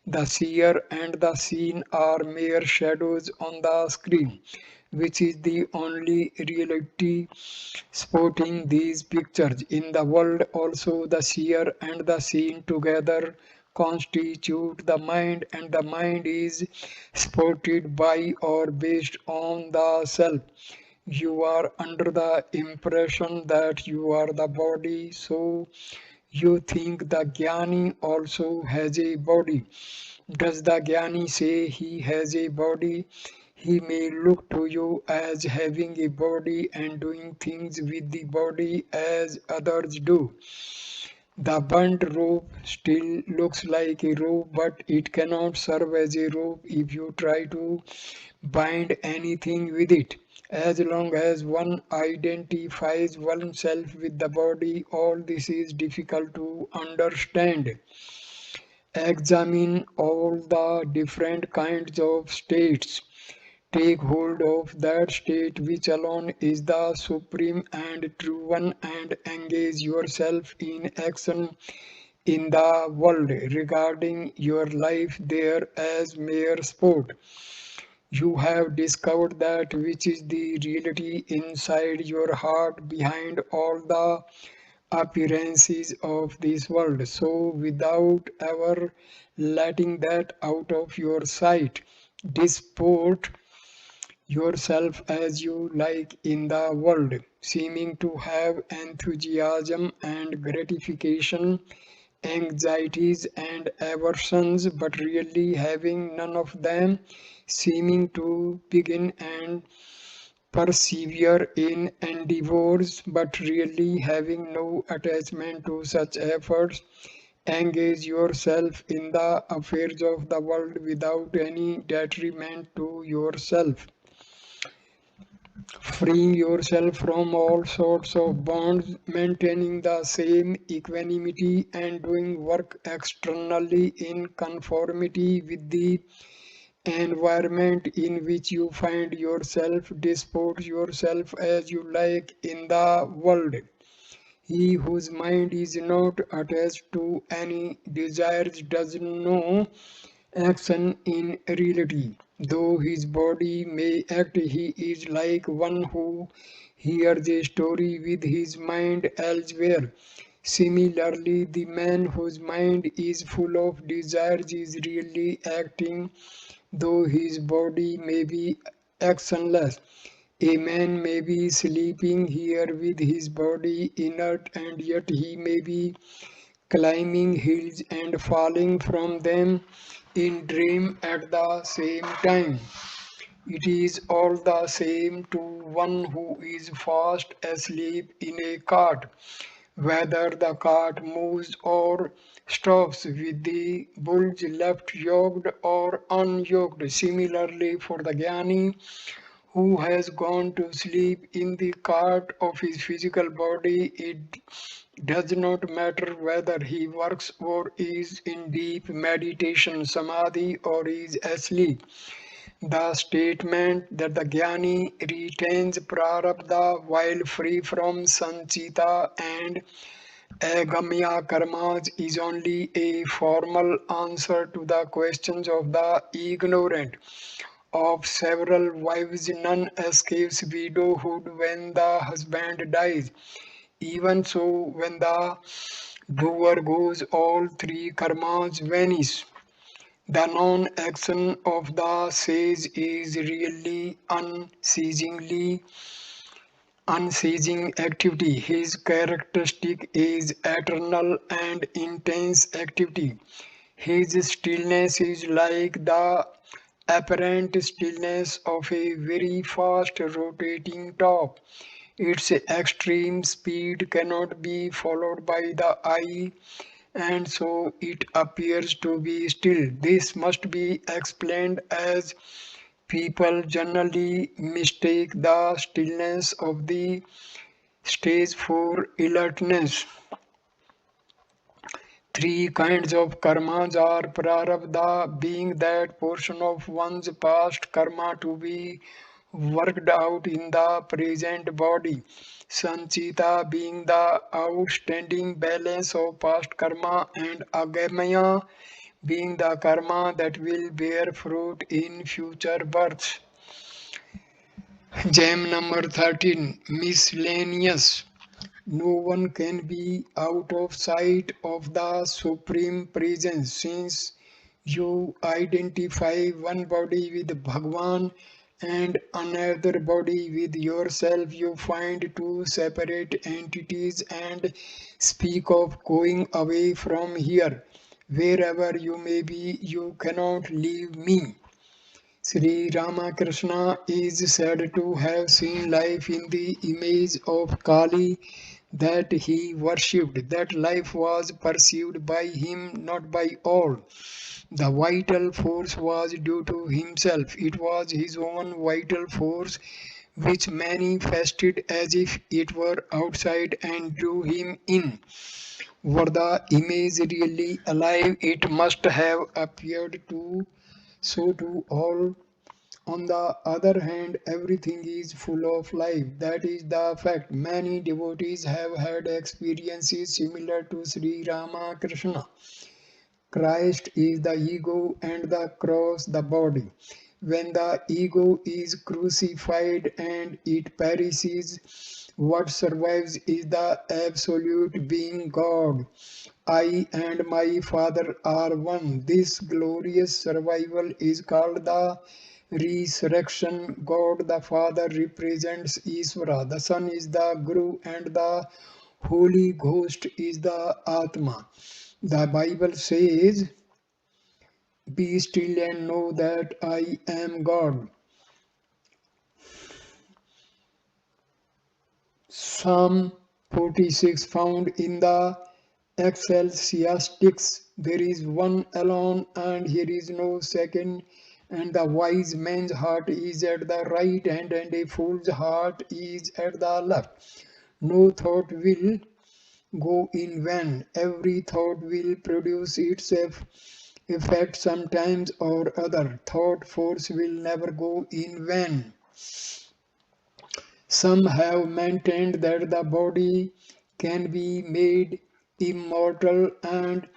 The seer and the seen are mere shadows on the screen, which is the only reality sporting these pictures. In the world also the seer and the seen together constitute the mind, and the mind is supported by or based on the self. You are under the impression that you are the body, so you think the jnani also has a body. Does the jnani say he has a body? He may look to you as having a body and doing things with the body as others do. The burnt rope still looks like a rope, but it cannot serve as a rope if you try to bind anything with it. As long as one identifies oneself with the body, all this is difficult to understand. Examine all the different kinds of states. Take hold of that state which alone is the supreme and true one, and engage yourself in action in the world, regarding your life there as mere sport. You have discovered that which is the reality inside your heart behind all the appearances of this world. So, without ever letting that out of your sight, disport yourself as you like in the world, seeming to have enthusiasm and gratification, anxieties and aversions, but really having none of them, seeming to begin and persevere in endeavors, but really having no attachment to such efforts. Engage yourself in the affairs of the world without any detriment to yourself, freeing yourself from all sorts of bonds, maintaining the same equanimity, and doing work externally in conformity with the environment in which you find yourself. Dispose yourself as you like in the world. He whose mind is not attached to any desires does no action in reality. Though his body may act, he is like one who hears a story with his mind elsewhere. Similarly, the man whose mind is full of desires is really acting, though his body may be actionless. A man may be sleeping here with his body inert, and yet he may be climbing hills and falling from them in dream at the same time. It is all the same to one who is fast asleep in a cart, whether the cart moves or stops, with the bulge left yoked or unyoked. Similarly, for the Jnani who has gone to sleep in the cart of his physical body, it does not matter whether he works or is in deep meditation, samadhi, or is asleep. The statement that the Jnani retains prarabdha while free from sanchita and agamya karmas is only a formal answer to the questions of the ignorant. Of several wives, none escapes widowhood when the husband dies. Even so, when the doer goes, all three karmas vanish. The non-action of the sage is really unceasing activity. His characteristic is eternal and intense activity. His stillness is like the apparent stillness of a very fast rotating top. Its extreme speed cannot be followed by the eye, and so it appears to be still. This must be explained as people generally mistake the stillness of the stage for alertness. Three kinds of karmas are prarabdha, being that portion of one's past karma to be worked out in the present body. Sanchita, being the outstanding balance of past karma, and agamaya, being the karma that will bear fruit in future births. Gem number 13, miscellaneous. No one can be out of sight of the Supreme Presence, since you identify one body with Bhagwan and another body with yourself. You find two separate entities and speak of going away from here. Wherever you may be, you cannot leave me. Sri Ramakrishna is said to have seen life in the image of Kali that he worshipped. That life was perceived by him, not by all. The vital force was due to himself. It was his own vital force which manifested as if it were outside and drew him in. Were the image really alive, it must have appeared to so to all. On the other hand, everything is full of life. That is the fact. Many devotees have had experiences similar to Sri Ramakrishna. Christ is the ego and the cross the body. When the ego is crucified and it perishes, what survives is the absolute being God. I and my Father are one. This glorious survival is called the resurrection. God the Father represents Isvara, the Son is the Guru, and the Holy Ghost is the Atma. The Bible says, be still and know that I am God. Psalm 46 found in the Ecclesiastics. There is one alone, and here is no second. And the wise man's heart is at the right hand, and a fool's heart is at the left. No thought will go in vain. Every thought will produce its effect sometimes or other. Thought force will never go in vain. Some have maintained that the body can be made immortal, and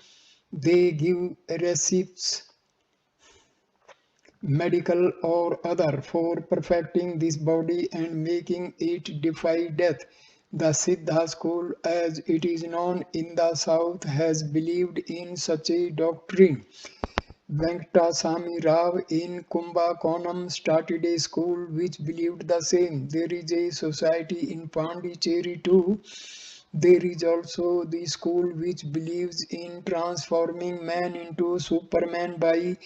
they give receipts, medical or other, for perfecting this body and making it defy death. The Siddha school, as it is known in the south, has believed in such a doctrine. Venktasamy Rao in Kumbakonam started a school which believed the same. There is a society in Pondicherry too. There is also the school which believes in transforming man into Superman by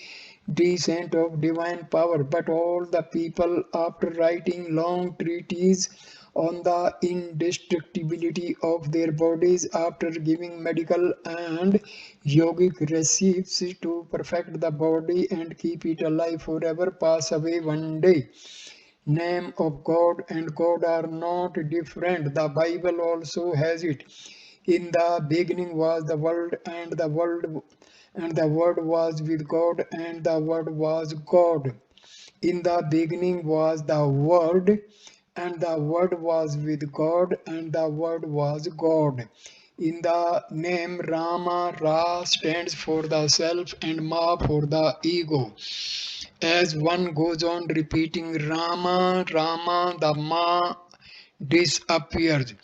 descent of divine power. But all the people, after writing long treatises on the indestructibility of their bodies, after giving medical and yogic recipes to perfect the body and keep it alive forever, pass away one day. Name of God and God are not different. The Bible also has it. In the beginning was the world, and the word was with God, and the word was God. In the beginning was the word, and the word was with God, and the word was God. In the name Rama, Ra stands for the self and Ma for the ego. As one goes on repeating Rama, Rama, the Ma disappears,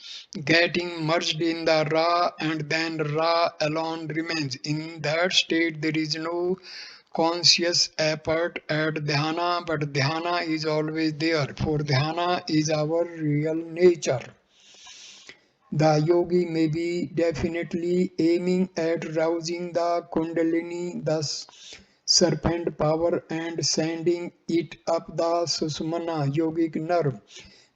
getting merged in the Ra, and then Ra alone remains. In that state, there is no conscious effort at dhyana, but dhyana is always there, for dhyana is our real nature. The yogi may be definitely aiming at rousing the kundalini, the serpent power, and sending it up the susumana yogic nerve.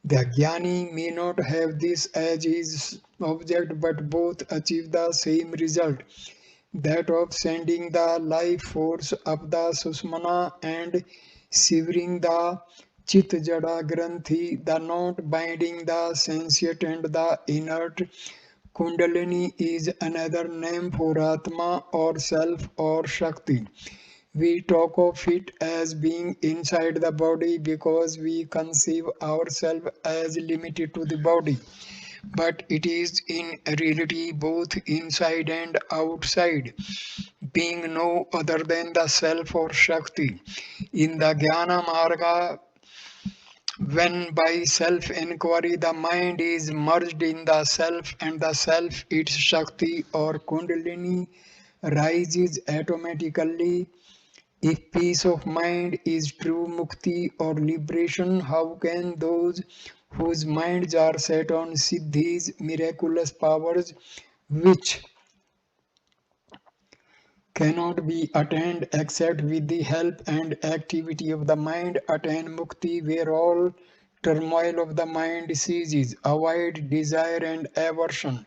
The jnani may not have this as his object, but both achieve the same result, that of sending the life force up the susumana and severing the chit jada granthi, the knot binding the sentient and the inert. Kundalini is another name for Atma or Self or Shakti. We talk of it as being inside the body because we conceive ourselves as limited to the body. But it is in reality both inside and outside, being no other than the Self or Shakti. In the Jnana Marga, when by self inquiry the mind is merged in the self and the self, its Shakti or Kundalini rises automatically. If peace of mind is true mukti or liberation, how can those whose minds are set on siddhis, miraculous powers, which cannot be attained except with the help and activity of the mind, attain mukti, where all turmoil of the mind ceases? Avoid desire and aversion.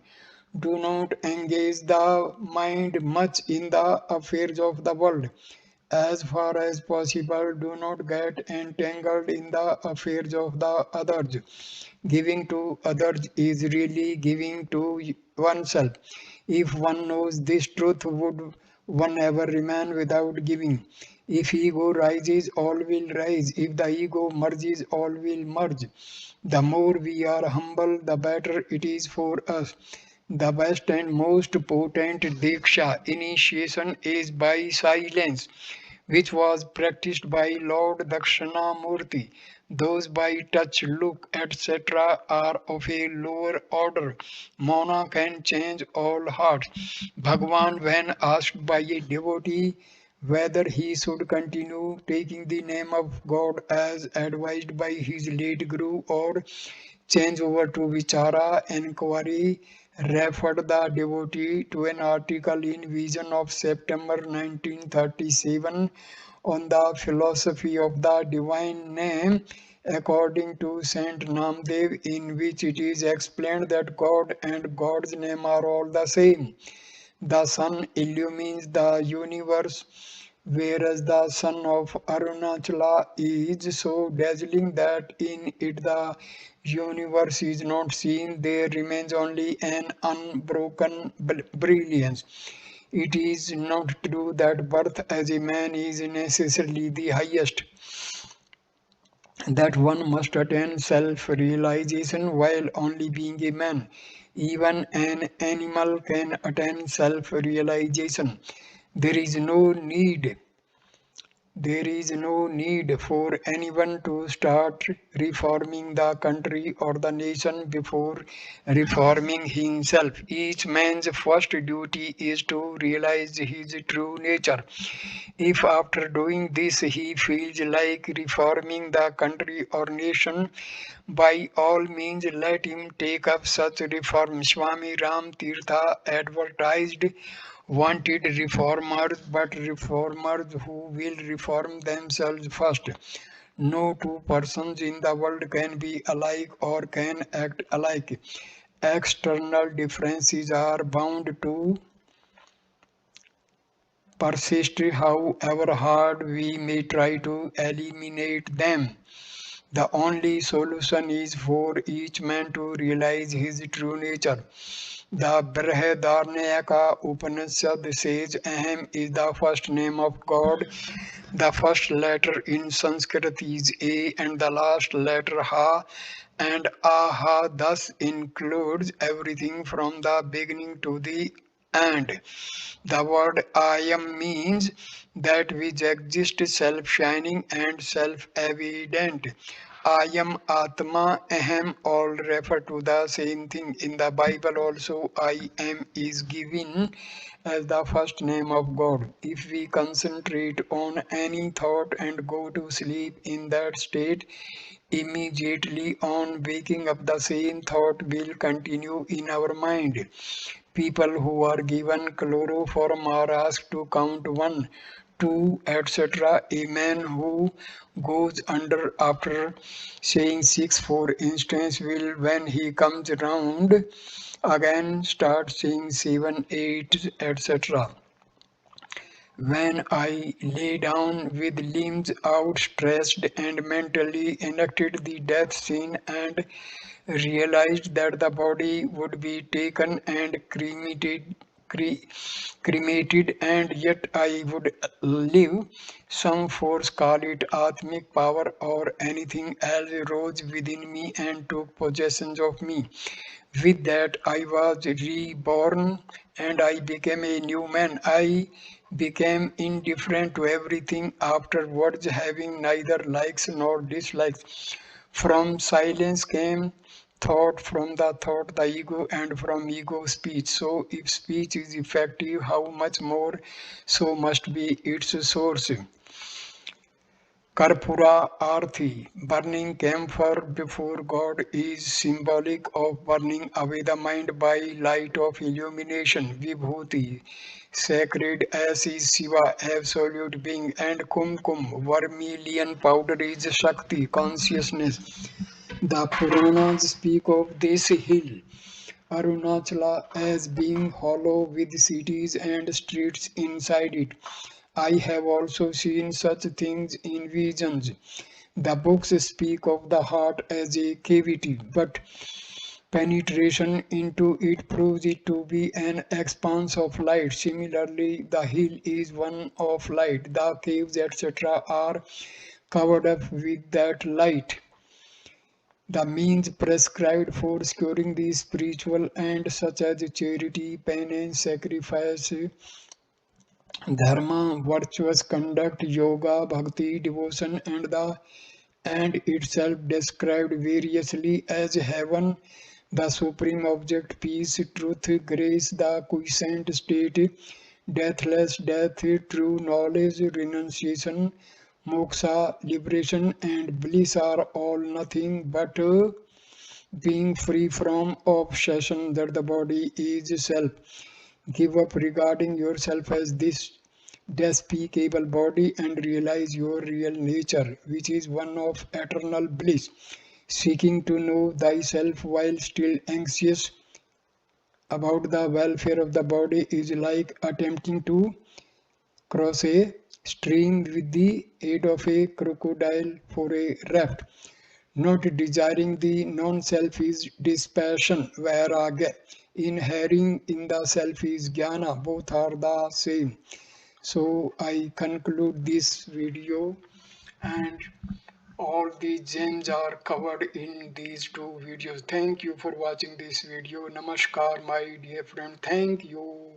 Do not engage the mind much in the affairs of the world. As far as possible, do not get entangled in the affairs of the others. Giving to others is really giving to oneself. If one knows this truth, would one ever remain without giving? If ego rises, all will rise. If the ego merges, all will merge. The more we are humble, the better it is for us. The best and most potent diksha, initiation, is by silence. which was practiced by Lord Dakshinamurti. Those by touch, look, etc. are of a lower order. Mona can change all hearts. Bhagwan, when asked by a devotee whether he should continue taking the name of God as advised by his late Guru or change over to Vichara inquiry, referred the devotee to an article in Vision of September 1937 on the philosophy of the divine name according to Saint Namdev, in which it is explained that God and God's name are all the same. The sun illumines the universe, whereas the sun of Arunachala is so dazzling that in it the universe is not seen, there remains only an unbroken brilliance. It is not true that birth as a man is necessarily the highest, that one must attain self realization while only being a man. Even an animal can attain self realization. There is no need there is no need for anyone to start reforming the country or the nation before reforming himself. Each man's first duty is to realize his true nature. If after doing this he feels like reforming the country or nation, by all means let him take up such reform. Swami Ram Tirtha advertised wanted reformers, but reformers who will reform themselves first. No two persons in the world can be alike or can act alike. External differences are bound to persist, however hard we may try to eliminate them. The only solution is for each man to realize his true nature. The Brihadaranyaka Upanishad says Aham is the first name of God. The first letter in Sanskrit is A and the last letter Ha, and Aha thus includes everything from the beginning to the end. The word I am means that which exists self-shining and self-evident. I am Atma, Aham all refer to the same thing. In the Bible also I am is given as the first name of God. If we concentrate on any thought and go to sleep in that state, immediately on waking up the same thought will continue in our mind. People who are given chloroform are asked to count one, two, etc. A man who goes under after saying six, for instance, will, when he comes round, again start saying seven, eight, etc. When I lay down with limbs outstretched and mentally enacted the death scene and realized that the body would be taken and cremated and yet I would live, some force, call it Atmic power or anything else, rose within me and took possession of me. With that, I was reborn and I became a new man. I became indifferent to everything afterwards, having neither likes nor dislikes. From silence came thought, from the thought the ego, and from ego speech. So if speech is effective, how much more so must be its source. Karpura Arthi, burning camphor before God, is symbolic of burning away the mind by light of illumination. Vibhuti, sacred as is Shiva, absolute being, and Kumkum, vermilion powder, is Shakti, consciousness. The Puranas speak of this hill, Arunachala, as being hollow with cities and streets inside it. I have also seen such things in visions. The books speak of the heart as a cavity, but penetration into it proves it to be an expanse of light. Similarly, the hill is one of light. The caves, etc., are covered up with that light. The means prescribed for securing the spiritual end, such as charity, penance, sacrifice, Dharma, virtuous conduct, yoga, bhakti, devotion, and itself described variously as heaven, the supreme object, peace, truth, grace, the quiescent state, deathless death, true knowledge, renunciation, moksha, liberation, and bliss are all nothing but being free from obsession that the body is self. Give up regarding yourself as this despicable body and realize your real nature, which is one of eternal bliss. Seeking to know thyself while still anxious about the welfare of the body is like attempting to cross a stream with the aid of a crocodile for a raft. Not desiring the non-self is dispassion, vairagya. Inhering in the self is jnana. Both are the same. So I conclude this video, and all the gems are covered in these two videos. Thank you for watching this video. Namaskar, my dear friend. Thank you.